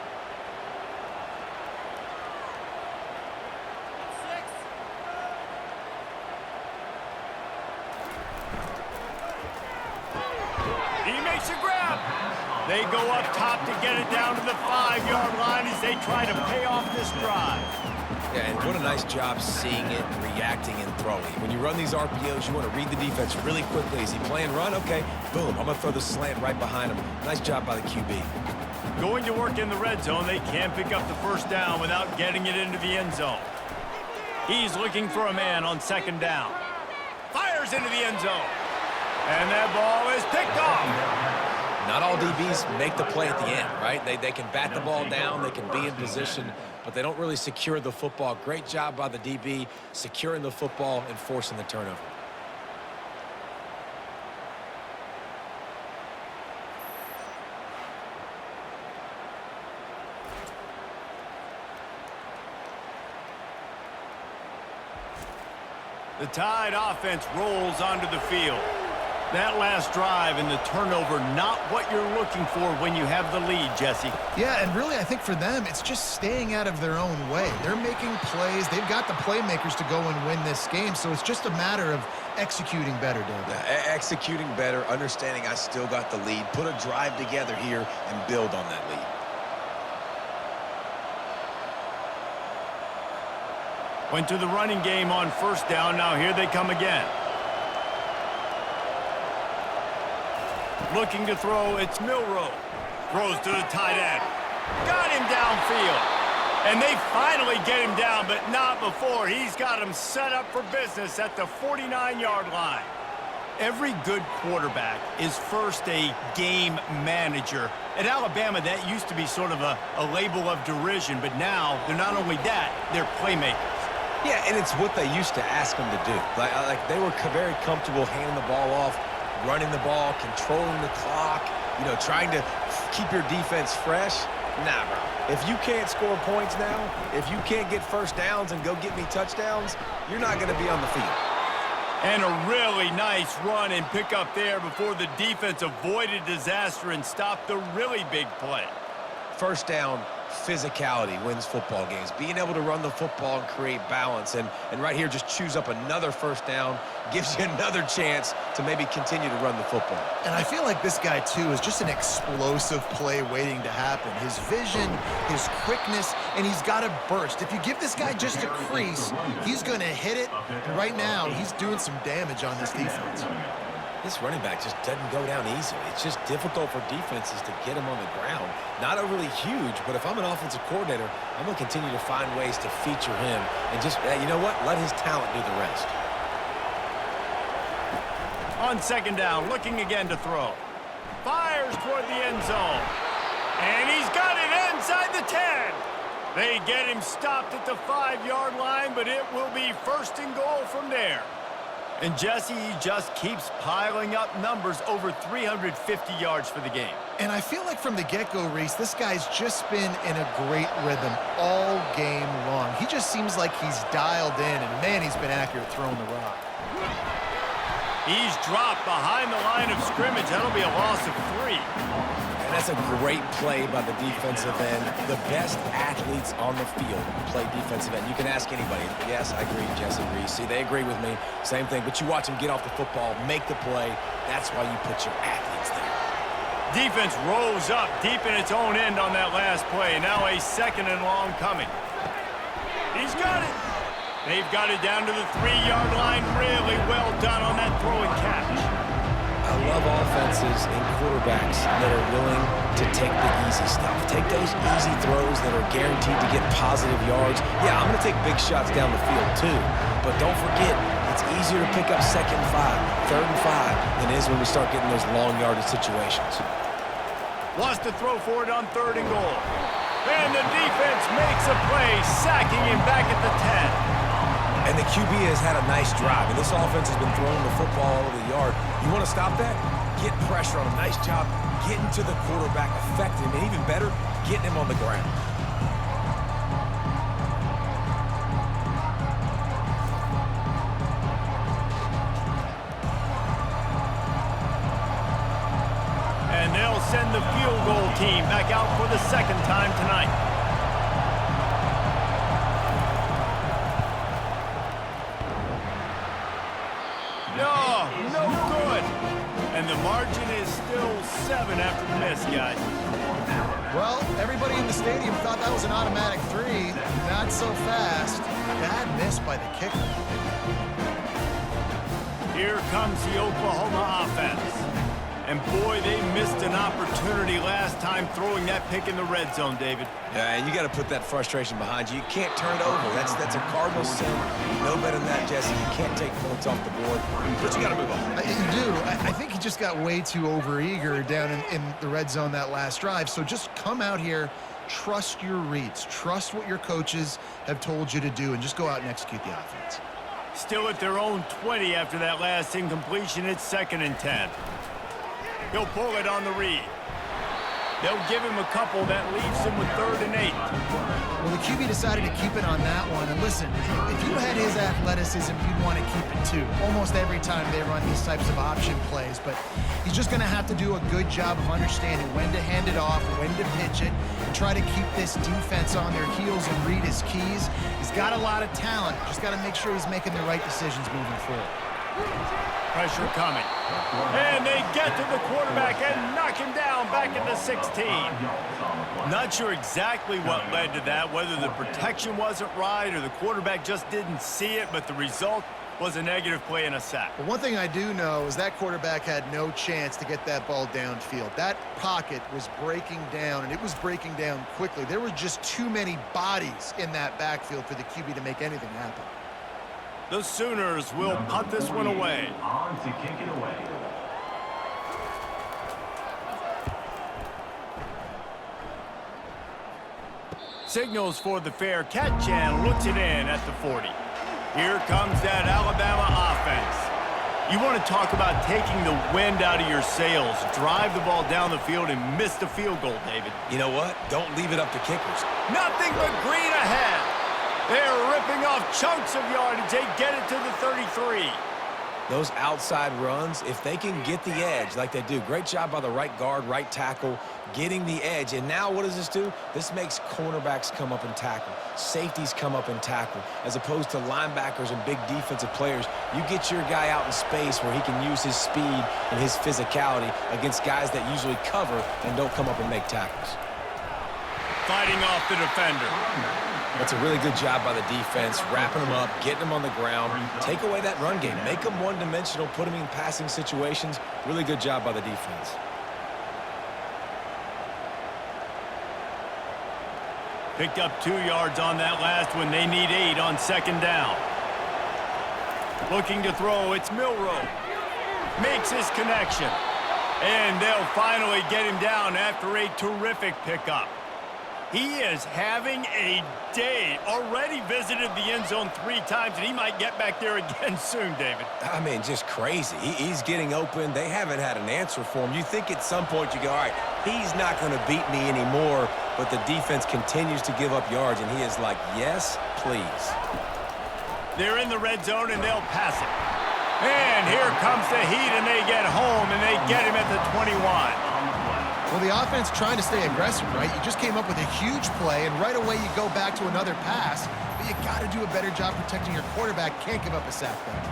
S1: They go up top to get it down to the 5-yard line as they try to pay off this drive.
S3: Yeah, and what a nice job seeing it, reacting, and throwing. When you run these RPOs, you want to read the defense really quickly. Is he playing run? Okay, boom, I'm going to throw the slant right behind him. Nice job by the QB.
S1: Going to work in the red zone, they can't pick up the first down without getting it into the end zone. He's looking for a man on 2nd down. Fires into the end zone. And that ball is picked off.
S3: Not all DBs make the play at the end, right? They can bat the ball down, they can be in position, but they don't really secure the football. Great job by the DB securing the football and forcing the turnover.
S1: The Tide offense rolls onto the field. That last drive and the turnover, not what you're looking for when you have the lead, Jesse.
S2: Yeah, and really, I think for them, it's just staying out of their own way. They're making plays. They've got the playmakers to go and win this game, so it's just a matter of executing better, David.
S3: Executing better, understanding I still got the lead, put a drive together here and build on that lead.
S1: Went to the running game on 1st down. Now here they come again. Looking to throw, it's Milroe. Throws to the tight end. Got him downfield. And they finally get him down, but not before. He's got him set up for business at the 49-yard line. Every good quarterback is first a game manager. At Alabama, that used to be sort of a label of derision, but now they're not only that, they're playmakers.
S3: Yeah, and it's what they used to ask them to do. Like they were very comfortable handing the ball off, running the ball, controlling the clock, trying to keep your defense fresh. Nah, bro. If you can't score points now, if you can't get first downs and go get me touchdowns, you're not going to be on the field.
S1: And a really nice run and pick up there before the defense avoided disaster and stopped the really big play.
S3: First down, physicality wins football games. Being able to run the football and create balance. And right here, just choose up another first down, gives you another chance to maybe continue to run the football.
S2: And I feel like this guy, too, is just an explosive play waiting to happen. His vision, his quickness, and he's got a burst. If you give this guy just a crease, he's going to hit it. And right now, he's doing some damage on this defense.
S3: This running back just doesn't go down easily. It's just difficult for defenses to get him on the ground. Not overly huge, but if I'm an offensive coordinator, I'm going to continue to find ways to feature him and just, you know what, let his talent do the rest.
S1: On second down, looking again to throw. Fires toward the end zone. And he's got it inside the 10. They get him stopped at the 5-yard line, but it will be first and goal from there. And Jesse, he just keeps piling up numbers, over 350 yards for the game.
S2: And I feel like from the get-go, Reese, this guy's just been in a great rhythm all game long. He just seems like he's dialed in, and man, he's been accurate throwing the rock.
S1: He's dropped behind the line of scrimmage. That'll be a loss of 3.
S3: And that's a great play by the defensive end. The best athletes on the field play defensive end. You can ask anybody. Yes, I agree, Jesse Reese. See, they agree with me. Same thing. But you watch them get off the football, make the play. That's why you put your athletes there.
S1: Defense rose up deep in its own end on that last play. Now a second and long coming. He's got it. They've got it down to the 3-yard line. Really well done on that throw and catch.
S3: I love offenses and quarterbacks that are willing to take the easy stuff. Take those easy throws that are guaranteed to get positive yards. Yeah, I'm going to take big shots down the field too. But don't forget, it's easier to pick up 2nd and 5, 3rd and 5 than it is when we start getting those long yardage situations.
S1: Wants to throw for it on 3rd and goal. And the defense makes a play, sacking him back at the 10.
S3: And the QB has had a nice drive, and this offense has been throwing the football all over the yard. You want to stop that? Get pressure on him. Nice job getting to the quarterback, affecting him, and even better, getting him on the ground.
S1: And they'll send the field goal team back out for the 2nd time tonight. No good. And the margin is still 7 after the miss, guys.
S2: Well, everybody in the stadium thought that was an automatic 3. Not so fast. Bad miss by the kicker.
S1: Here comes the Oklahoma offense. And boy, they missed an opportunity last time throwing that pick in the red zone, David.
S3: Yeah, and you got to put that frustration behind you. You can't turn it over. That's a cardinal sin. You know better than that, Jesse. You can't take points off the board, but you got to move on.
S2: You do. I think he just got way too overeager down in the red zone that last drive. So just come out here, trust your reads, trust what your coaches have told you to do, and just go out and execute the offense.
S1: Still at their own 20 after that last incompletion. It's 2nd and 10. He'll pull it on the read. They'll give him a couple. That leaves him with 3rd and 8.
S2: Well, the QB decided to keep it on that one. And listen, if you had his athleticism, you'd want to keep it too. Almost every time they run these types of option plays. But he's just going to have to do a good job of understanding when to hand it off, when to pitch it, and try to keep this defense on their heels and read his keys. He's got a lot of talent. Just got to make sure he's making the right decisions moving forward.
S1: Pressure coming. And they get to the quarterback and knock him down back at the 16. Not sure exactly what led to that, whether the protection wasn't right or the quarterback just didn't see it, but the result was a negative play and a sack.
S2: But one thing I do know is that quarterback had no chance to get that ball downfield. That pocket was breaking down, and it was breaking down quickly. There were just too many bodies in that backfield for the QB to make anything happen.
S1: The Sooners will punt this one away.
S5: On to kick it away.
S1: Signals for the fair catch and looks it in at the 40. Here comes that Alabama offense. You want to talk about taking the wind out of your sails. Drive the ball down the field and miss the field goal, David.
S3: You know what? Don't leave it up to kickers.
S1: Nothing but green ahead. They're ripping off chunks of yardage. They get it to the 33.
S3: Those outside runs, if they can get the edge like they do, great job by the right guard, right tackle, getting the edge. And now what does this do? This makes cornerbacks come up and tackle. Safeties come up and tackle. As opposed to linebackers and big defensive players, you get your guy out in space where he can use his speed and his physicality against guys that usually cover and don't come up and make tackles.
S1: Fighting off the defender.
S3: That's a really good job by the defense, wrapping them up, getting them on the ground. Take away that run game. Make them one-dimensional, put them in passing situations. Really good job by the defense.
S1: Picked up 2 yards on that last one. They need 8 on second down. Looking to throw, it's Milroe. Makes his connection. And they'll finally get him down after a terrific pickup. He is having a day. Already visited the end zone 3 times, and he might get back there again soon, David.
S3: I mean, just crazy. He's getting open. They haven't had an answer for him. You think at some point you go, all right, he's not going to beat me anymore, but the defense continues to give up yards, and he is like, yes, please.
S1: They're in the red zone, and they'll pass it. And here comes the heat, and they get home, and they get him at the 21.
S2: Well, the offense trying to stay aggressive, right? You just came up with a huge play, and right away you go back to another pass, but you got to do a better job protecting your quarterback. Can't give up a sack there.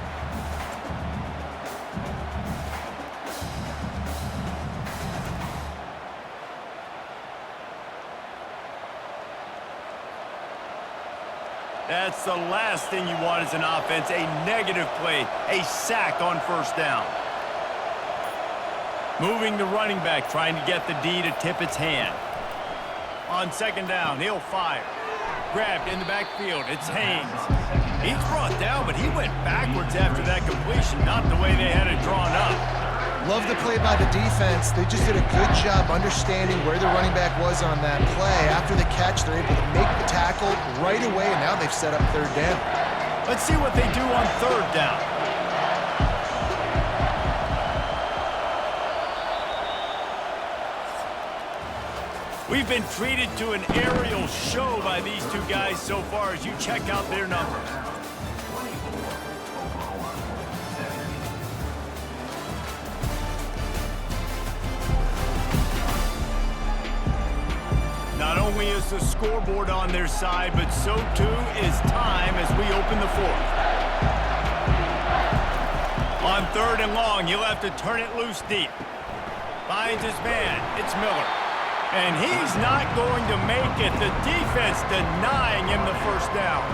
S1: That's the last thing you want as an offense, a negative play, a sack on first down. Moving the running back, trying to get the D to tip its hand. On second down, he'll fire. Grabbed in the backfield, it's Haynes. He's brought down, but he went backwards after that completion, not the way they had it drawn up.
S2: Love the play by the defense. They just did a good job understanding where the running back was on that play. After the catch, they're able to make the tackle right away, and now they've set up third down.
S1: Let's see what they do on third down. We've been treated to an aerial show by these 2 guys so far as you check out their numbers. Not only is the scoreboard on their side, but so too is time as we open the 4th. On third and long, he'll have to turn it loose deep. Finds his man. It's Miller. And he's not going to make it. The defense denying him the first down.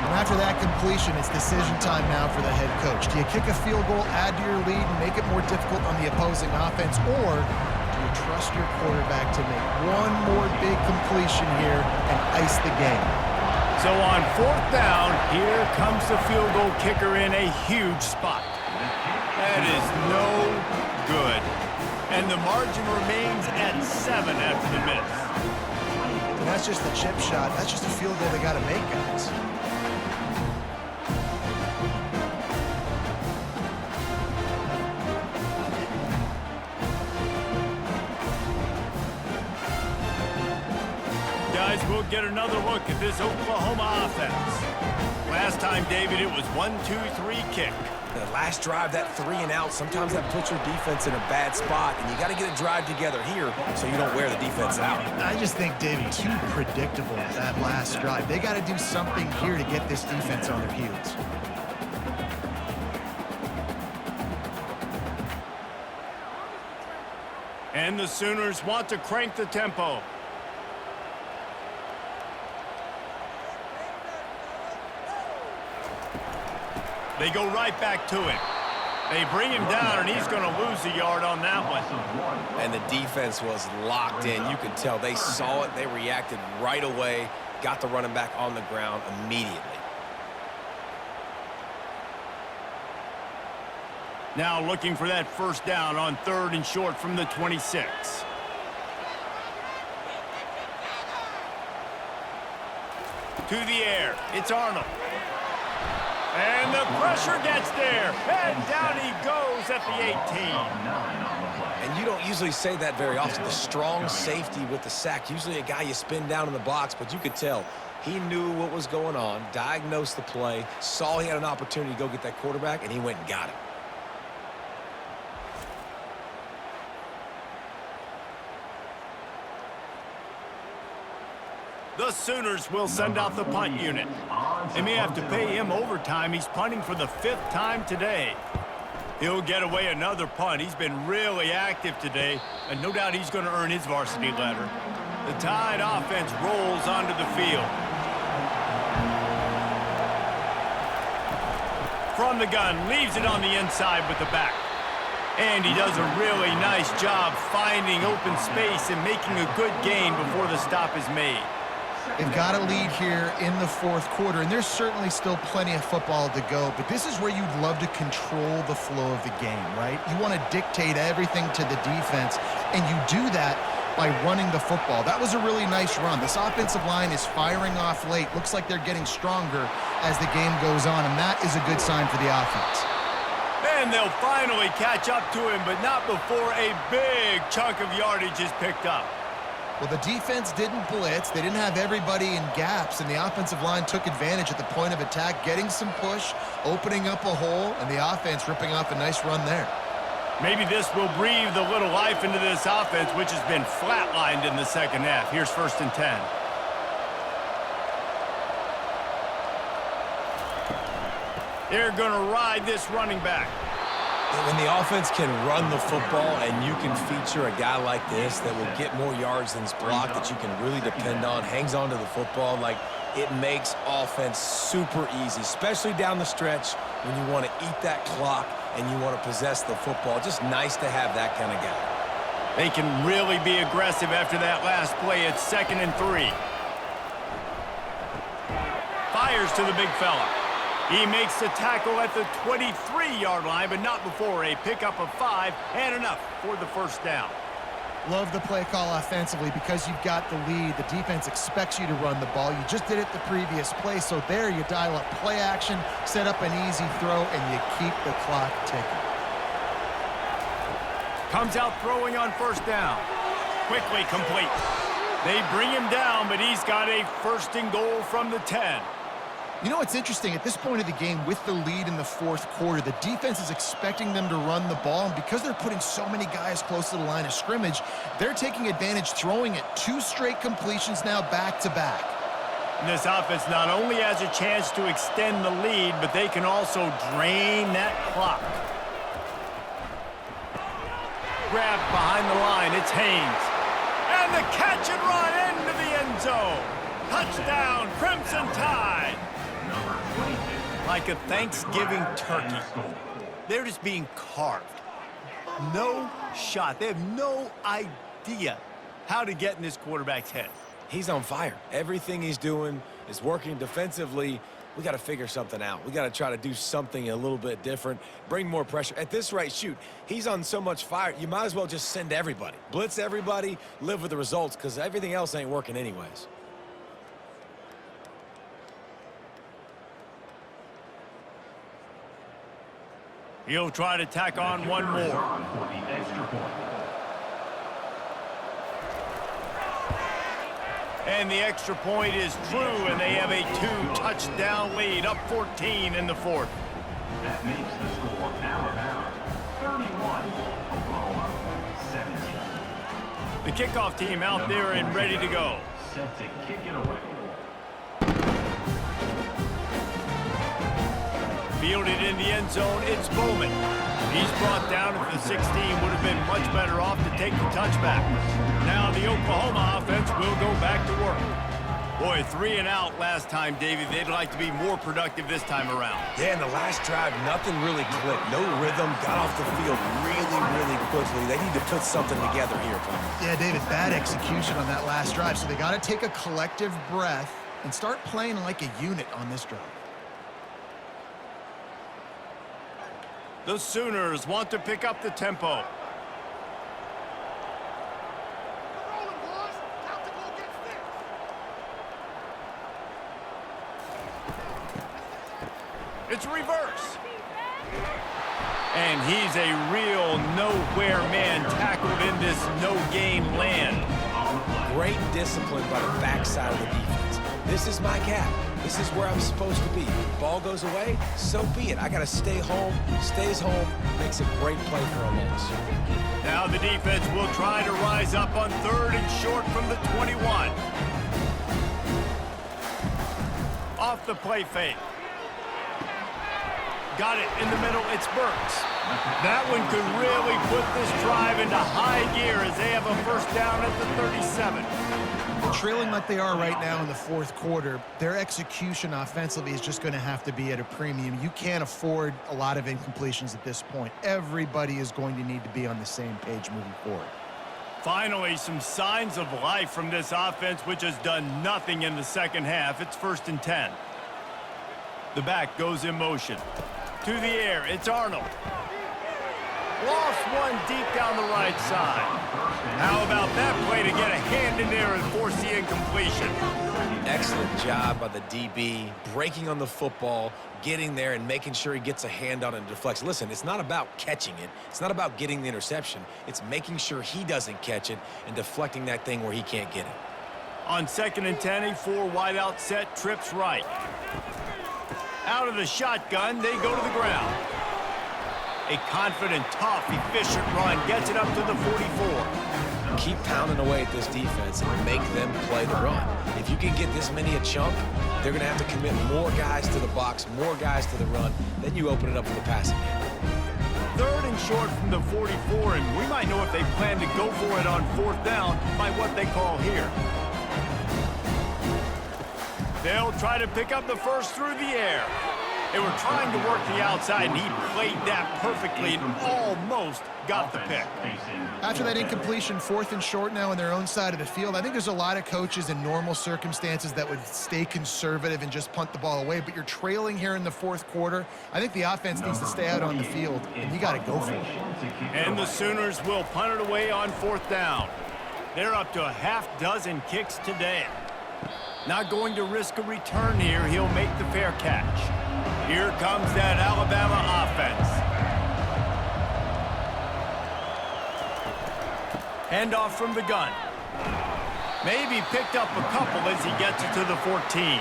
S2: And after that completion, it's decision time now for the head coach. Do you kick a field goal, add to your lead, and make it more difficult on the opposing offense, or do you trust your quarterback to make one more big completion here and ice the game?
S1: So on fourth down, here comes the field goal kicker in a huge spot. That is no good. And the margin remains at 7 after the miss.
S2: And that's just the chip shot. That's just a field goal they got to make, guys.
S1: Guys, we'll get another look at this Oklahoma offense. Last time, David, it was 1-2-3 kick.
S3: The last drive, that 3 and out, sometimes that puts your defense in a bad spot, and you got to get a drive together here so you don't wear the defense out.
S2: I just think, David, too predictable that last drive. They got to do something here to get this defense on their heels.
S1: And the Sooners want to crank the tempo. They go right back to it. They bring him down, and he's going to lose a yard on that one.
S3: And the defense was locked in. You could tell they saw it. They reacted right away, got the running back on the ground immediately.
S1: Now looking for that first down on 3rd and short from the 26. To the air, it's Arnold. And the pressure gets there, and down he goes at the 18.
S3: And you don't usually say that very often, the strong safety with the sack. Usually a guy you spin down in the box, but you could tell he knew what was going on, diagnosed the play, saw he had an opportunity to go get that quarterback, and he went and got it.
S1: The Sooners will send out the punt unit. They may have to pay him overtime. He's punting for the 5th time today. He'll get away another punt. He's been really active today, and no doubt he's going to earn his varsity letter. The Tide offense rolls onto the field. From the gun, leaves it on the inside with the back. And he does a really nice job finding open space and making a good gain before the stop is made.
S2: They've got a lead here in the 4th quarter, and there's certainly still plenty of football to go, but this is where you'd love to control the flow of the game, right? You want to dictate everything to the defense, and you do that by running the football. That was a really nice run. This offensive line is firing off late. Looks like they're getting stronger as the game goes on, and that is a good sign for the offense.
S1: And they'll finally catch up to him, but not before a big chunk of yardage is picked up.
S2: Well, the defense didn't blitz. They didn't have everybody in gaps, and the offensive line took advantage at the point of attack, getting some push, opening up a hole, and the offense ripping off a nice run there.
S1: Maybe this will breathe a little life into this offense, which has been flatlined in the 2nd half. Here's 1st and 10. They're going to ride this running back.
S3: When the offense can run the football and you can feature a guy like this that will get more yards than his block, that you can really depend on, hangs on to the football, like it makes offense super easy, especially down the stretch when you want to eat that clock and you want to possess the football. Just nice to have that kind of guy.
S1: They can really be aggressive after that last play. It's 2nd and 3. Fires to the big fella. He makes the tackle at the 23-yard line, but not before a pickup of 5 and enough for the first down.
S2: Love the play call offensively because you've got the lead. The defense expects you to run the ball. You just did it the previous play, so there you dial up play action, set up an easy throw, and you keep the clock ticking.
S1: Comes out throwing on 1st down. Quickly complete. They bring him down, but he's got a 1st and goal from the 10.
S2: You know what's interesting? At this point of the game, with the lead in the 4th quarter, the defense is expecting them to run the ball, and because they're putting so many guys close to the line of scrimmage, they're taking advantage, throwing it 2 straight completions now back-to-back.
S1: And this offense not only has a chance to extend the lead, but they can also drain that clock. Grabbed behind the line, it's Haynes. And the catch and run into the end zone. Touchdown, Crimson Tide. Like a Thanksgiving turkey. They're just being carved. No shot. They have no idea how to get in this quarterback's head.
S3: He's on fire. Everything he's doing is working defensively. We got to figure something out. We got to try to do something a little bit different, bring more pressure. At this rate, shoot, he's on so much fire, you might as well just send everybody. Blitz everybody, live with the results, because everything else ain't working anyways.
S1: He'll try to tack on one more. And the extra point is true, and they have a 2-touchdown lead, up 14 in the 4th.
S5: That makes the score Alabama 31, Oklahoma 17.
S1: The kickoff team out there and ready to go.
S5: Set to kick it away.
S1: Fielded in the end zone, it's Bowman. He's brought down at the 16, would have been much better off to take the touchback. Now the Oklahoma offense will go back to work. Boy, 3 and out last time, David. They'd like to be more productive this time around.
S3: Yeah, in the last drive, nothing really clicked. No rhythm, got off the field really quickly. They need to put something together here, Tom.
S2: Yeah, David, bad execution on that last drive, so they got to take a collective breath and start playing like a unit on this drive.
S1: The Sooners want to pick up the tempo. It's reverse. And he's a real nowhere man tackled in this no-gain land.
S3: Great discipline by the backside of the defense. This is my gap. This is where I'm supposed to be. Ball goes away, so be it. I got to stay home. Stays home, makes a great play for a loss.
S1: Now the defense will try to rise up on 3rd and short from the 21. Off the play fake. Got it in the middle. It's Burks. That one could really put this drive into high gear as they have a first down at the 37.
S2: Trailing like they are right now in the 4th quarter, their execution offensively is just going to have to be at a premium. You can't afford a lot of incompletions at this point. Everybody is going to need to be on the same page moving forward.
S1: Finally, some signs of life from this offense, which has done nothing in the second half. It's 1st and 10. The back goes in motion. To the air, it's Arnold. Lost one deep down the right side. How about that play to get a hand in there and force the incompletion?
S3: Excellent job by the DB, breaking on the football, getting there and making sure he gets a hand on it and deflects. Listen, it's not about catching it. It's not about getting the interception. It's making sure he doesn't catch it and deflecting that thing where he can't get it.
S1: On 2nd and 10, a 4 wide out set, trips right. Out of the shotgun, they go to the ground. A confident, tough, efficient run gets it up to the 44.
S3: Keep pounding away at this defense and make them play the run. If you can get this many a chunk, they're going to have to commit more guys to the box, more guys to the run. Then you open it up for the passing game.
S1: 3rd and short from the 44, and we might know if they plan to go for it on 4th down by what they call here. They'll try to pick up the first through the air. They were trying to work the outside, and he played that perfectly and almost got the pick.
S2: After that incompletion, 4th and short now on their own side of the field, I think there's a lot of coaches in normal circumstances that would stay conservative and just punt the ball away, but you're trailing here in the 4th quarter. I think the offense needs to stay out on the field, and you got to go for it.
S1: And the Sooners will punt it away on 4th down. They're up to a half dozen kicks today. Not going to risk a return here. He'll make the fair catch. Here comes that Alabama offense. Handoff from the gun. Maybe picked up a couple as he gets it to the 14.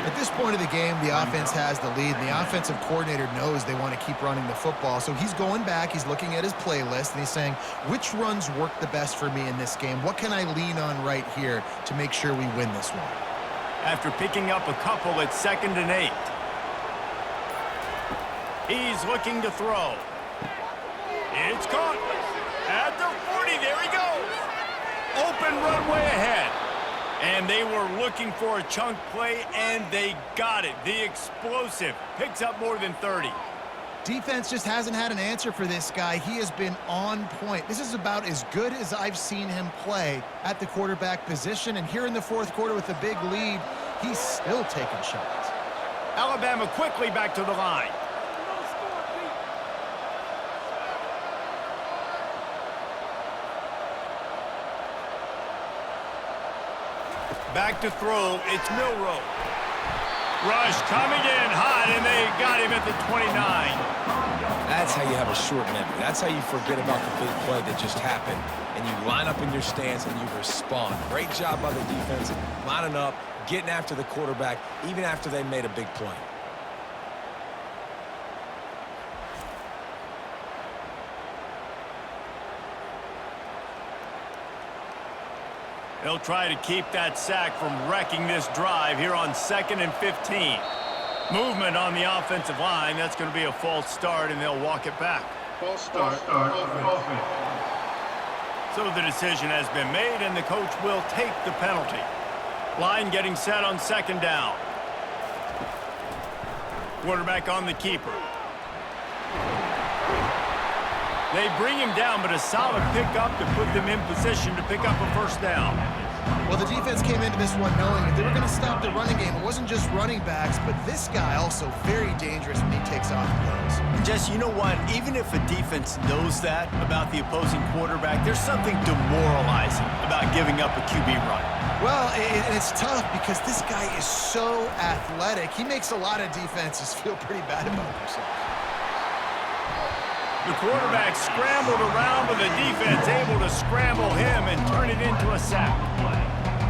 S2: At this point of the game, the offense has the lead, and the offensive coordinator knows they want to keep running the football. So he's going back, he's looking at his playlist, and he's saying, which runs work the best for me in this game? What can I lean on right here to make sure we win this one?
S1: After picking up a couple, it's 2nd and 8. He's looking to throw. It's caught. At the 40, there he goes. Open runway ahead. And they were looking for a chunk play, and they got it. The explosive picks up more than 30.
S2: Defense just hasn't had an answer for this guy. He has been on point. This is about as good as I've seen him play at the quarterback position. And here in the 4th quarter with a big lead, he's still taking shots.
S1: Alabama quickly back to the line. Back to throw, it's Milroe. Rush coming in hot, and they got him at the 29.
S3: That's how you have a short memory. That's how you forget about the big play that just happened, and you line up in your stance and you respond. Great job by the defense, lining up, getting after the quarterback, even after they made a big play.
S1: They'll try to keep that sack from wrecking this drive here on 2nd and 15. Movement on the offensive line. That's going to be a false start, and they'll walk it back.
S5: False start.
S1: So the decision has been made, and the coach will take the penalty. Line getting set on 2nd down. Quarterback on the keeper. They bring him down, but a solid pickup to put them in position to pick up a first down.
S2: Well, the defense came into this one knowing that they were going to stop the running game. It wasn't just running backs, but this guy also very dangerous when he takes off and goes.
S6: Jesse, you know what? Even if a defense knows that about the opposing quarterback, there's something demoralizing about giving up a QB run.
S2: Well, and it's tough because this guy is so athletic. He makes a lot of defenses feel pretty bad about themselves.
S1: The quarterback scrambled around, but the defense able to scramble him and turn it into a sack.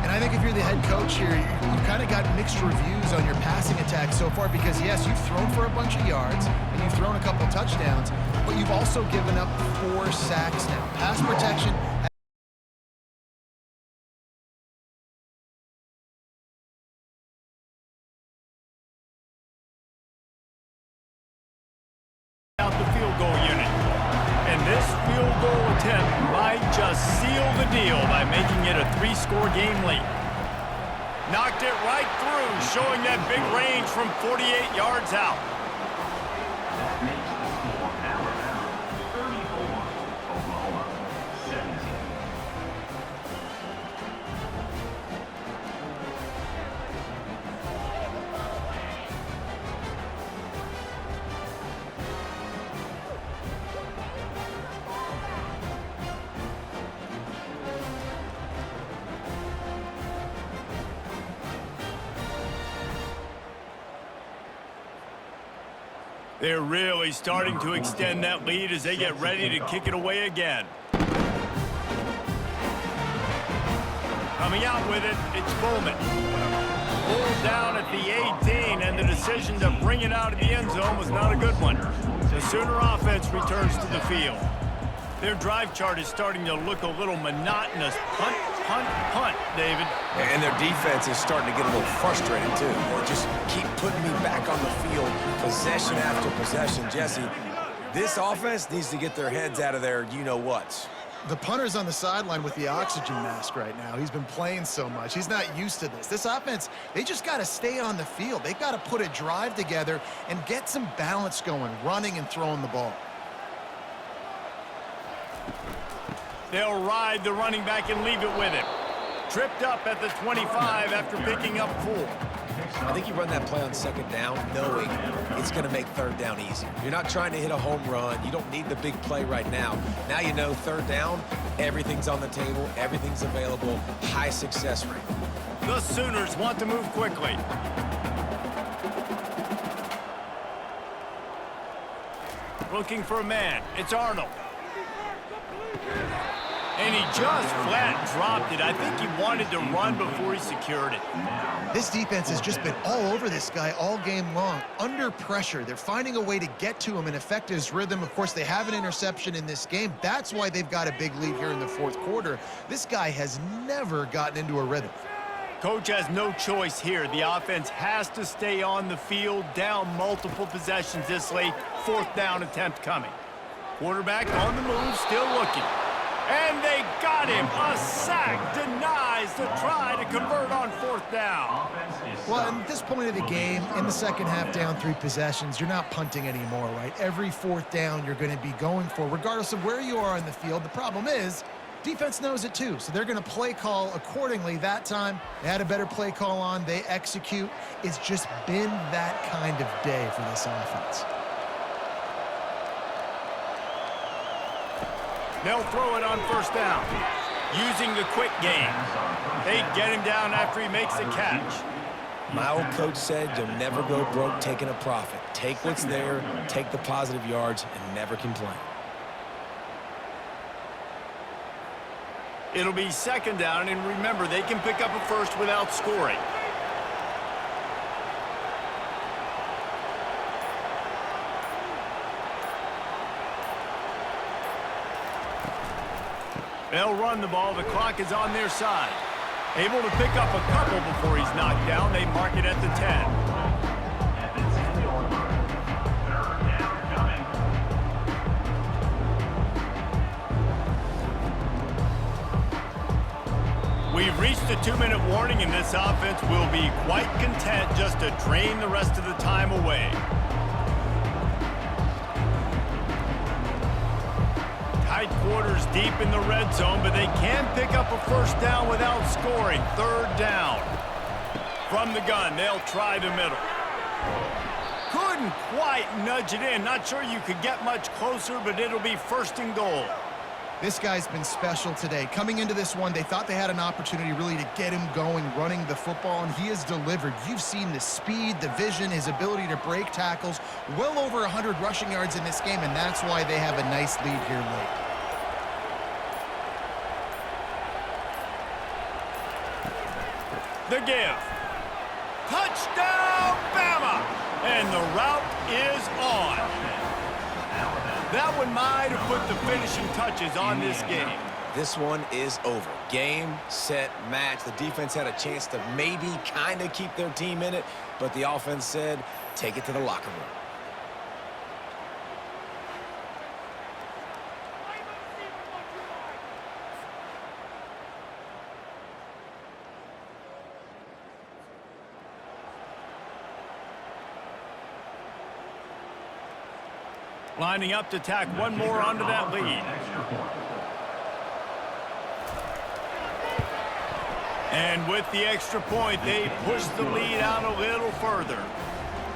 S2: And I think if you're the head coach here, you kind of got mixed reviews on your passing attack so far because, yes, you've thrown for a bunch of yards and you've thrown a couple touchdowns, but you've also given up 4 sacks now. Pass protection
S1: out the field goal unit. And this field goal attempt might just seal the deal by making it a 3-score game lead. Knocked it right through, showing that big range from 48 yards out.
S5: That makes the score Alabama 34, Oklahoma 17.
S1: They're really starting to extend that lead as they get ready to kick it away again. Coming out with it, it's Bowman. Pulled down at the 18, and the decision to bring it out of the end zone was not a good one. The Sooner offense returns to the field. Their drive chart is starting to look a little monotonous. Punt, punt, punt, David.
S3: And their defense is starting to get a little frustrated, too. They just keep putting me back on the field, possession after possession. Jesse, this offense needs to get their heads out of their you-know-whats.
S2: The punter's on the sideline with the oxygen mask right now. He's been playing so much. He's not used to this. This offense, they just got to stay on the field. They've got to put a drive together and get some balance going, running and throwing the ball.
S1: They'll ride the running back and leave it with him. Tripped up at the 25 after picking up 4.
S3: I think you run that play on second down knowing it's going to make third down easy. You're not trying to hit a home run. You don't need the big play right now. Now you know third down, everything's on the table, everything's available, high success rate.
S1: The Sooners want to move quickly. Looking for a man. It's Arnold. And he just flat dropped it. I think he wanted to run before he secured it.
S2: This defense has just been all over this guy all game long. Under pressure, they're finding a way to get to him and affect his rhythm. Of course, they have an interception in this game. That's why they've got a big lead here in the 4th quarter. This guy has never gotten into a rhythm.
S1: Coach has no choice here. The offense has to stay on the field, down multiple possessions this late. 4th down attempt coming. Quarterback on the move, still looking. And they got him. A sack denies the try to convert on 4th down.
S2: Well, at this point of the game, in the second half, down 3 possessions, you're not punting anymore, right? Every 4th down you're going to be going for, regardless of where you are on the field. The problem is, defense knows it too, so they're going to play call accordingly. That time, they had a better play call on. They execute. It's just been that kind of day for this offense.
S1: They'll throw it on 1st down, using the quick game. They get him down after he makes the catch.
S3: My old coach said you'll never go broke taking a profit. Take what's there, take the positive yards, and never complain.
S1: It'll be 2nd down, and remember, they can pick up a first without scoring. They'll run the ball. The clock is on their side. Able to pick up a couple before he's knocked down. They mark it at the 10.
S5: At the 10-yard line. 3rd down coming.
S1: We've reached a 2-minute warning, and this offense will be quite content just to drain the rest of the time away. Tight quarters deep in the red zone, but they can pick up a 1st down without scoring. 3rd down. From the gun, they'll try the middle. Good Couldn't quite nudge it in. Not sure you could get much closer, but it'll be first and goal.
S2: This guy's been special today. Coming into this one, they thought they had an opportunity really to get him going, running the football, and he has delivered. You've seen the speed, the vision, his ability to break tackles. Well over 100 rushing yards in this game, and that's why they have a nice lead here late.
S1: The give. Touchdown, Bama! And the route is on. That one might have put the finishing touches on this game.
S3: This one is over. Game, set, match. The defense had a chance to maybe kind of keep their team in it, but the offense said, take it to the locker room.
S1: Lining up to tack one more onto that lead. And with the extra point, they push the lead out a little further.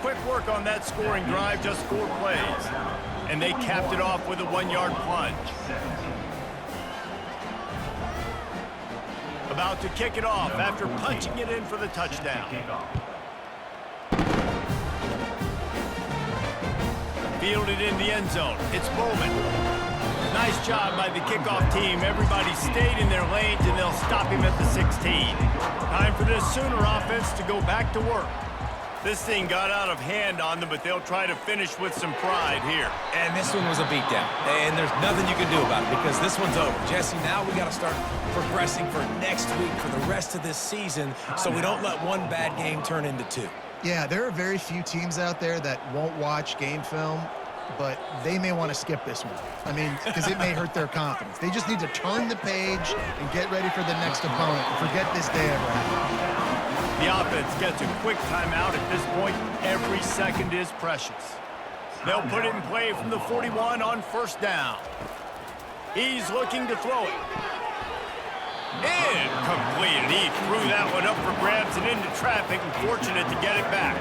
S1: Quick work on that scoring drive, just 4 plays. And they capped it off with a 1-yard plunge. About to kick it off after punching it in for the touchdown. Fielded in the end zone. It's Bowman. Nice job by the kickoff team. Everybody stayed in their lanes, and they'll stop him at the 16. Time for this Sooner offense to go back to work. This thing got out of hand on them, but they'll try to finish with some pride here.
S3: And this one was a beatdown. And there's nothing you can do about it because this one's over. Jesse, now we got to start progressing for next week for the rest of this season so we don't let one bad game turn into 2.
S2: Yeah, there are very few teams out there that won't watch game film, but they may want to skip this one. I mean, because it may hurt their confidence. They just need to turn the page and get ready for the next opponent and forget this day ever happened.
S1: The offense gets a quick timeout at this point. Every second is precious. They'll put it in play from the 41 on first down. He's looking to throw it. Incomplete. He threw that one up for grabs and into traffic, and fortunate to get it back.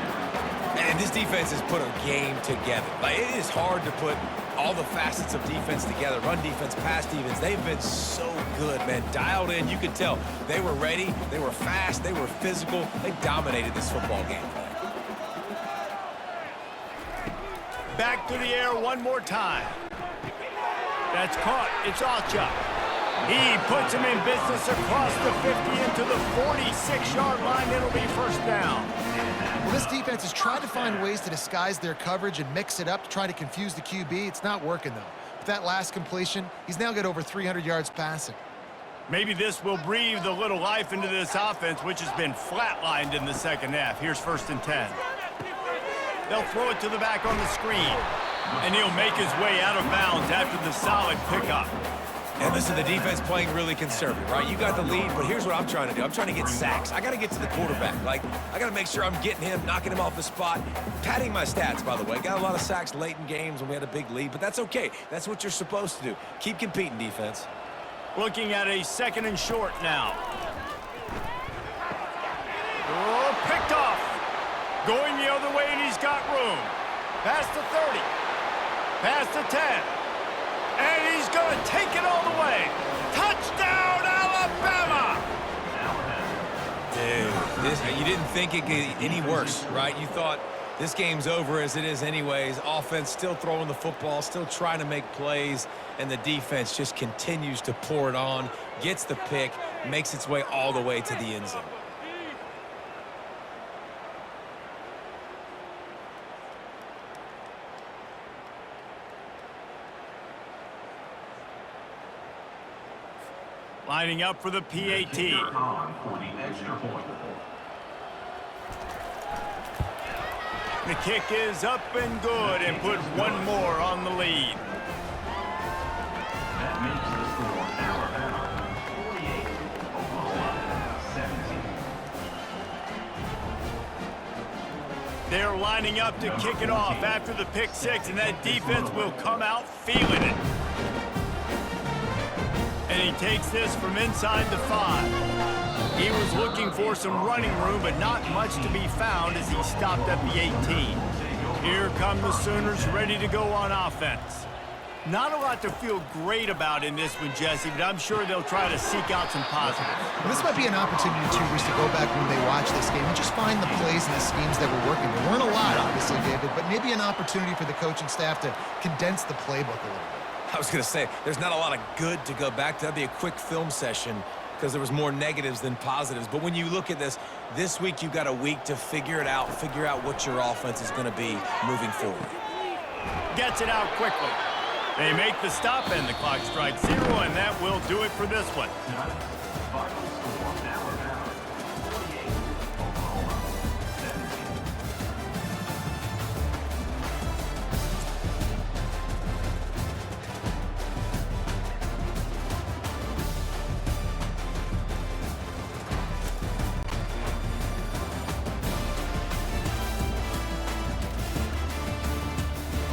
S3: And this defense has put a game together. Like, it is hard to put all the facets of defense together. Run defense, pass defense. They've been so good, man. Dialed in. You could tell they were ready. They were fast. They were physical. They dominated this football game.
S1: Back to the air one more time. That's caught. It's Ocha. He puts him in business across the 50 into the 46-yard line. It'll be first down.
S2: Well, this defense has tried to find ways to disguise their coverage and mix it up to try to confuse the QB. It's not working, though. With that last completion, he's now got over 300 yards passing.
S1: Maybe this will breathe a little life into this offense, which has been flatlined in the second half. Here's first and 10. They'll throw it to the back on the screen, and he'll make his way out of bounds after the solid pickup.
S3: And listen, the defense playing really conservative, right? You got the lead, but here's what I'm trying to do. I'm trying to get sacks. I got to get to the quarterback. Like, I got to make sure I'm getting him, knocking him off the spot. Padding my stats, by the way. Got a lot of sacks late in games when we had a big lead, but that's okay. That's what you're supposed to do. Keep competing, defense.
S1: Looking at a second and short now. Oh, picked off. Going the other way, and he's got room. Past the 30. Past the 10. And he's going to take it all the way. Touchdown, Alabama!
S3: Dude, you didn't think it could get any worse, right? You thought this game's over as it is anyways. Offense still throwing the football, still trying to make plays, and the defense just continues to pour it on, gets the pick, makes its way all the way to the end zone.
S1: Lining up for the PAT. The kick is up and good and put one more on the lead.
S5: That makes the score Alabama 48, Oklahoma 17.
S1: They're lining up to kick it off after the pick six, and that defense will come out feeling it. And he takes this from inside the 5. He was looking for some running room, but not much to be found as he stopped at the 18. Here come the Sooners ready to go on offense.
S6: Not a lot to feel great about in this one, Jesse, but I'm sure they'll try to seek out some positives.
S2: Well, this might be an opportunity, too, Reese, to go back when they watch this game and just find the plays and the schemes that were working. There weren't a lot, obviously, David, but maybe an opportunity for the coaching staff to condense the playbook a little bit.
S3: I was going to say, there's not a lot of good to go back to. That'd be a quick film session because there was more negatives than positives. But when you look at this week you've got a week to figure it out, figure out what your offense is going to be moving forward.
S1: Gets it out quickly. They make the stop and the clock strikes 0, and that will do it for this one.
S5: Final score now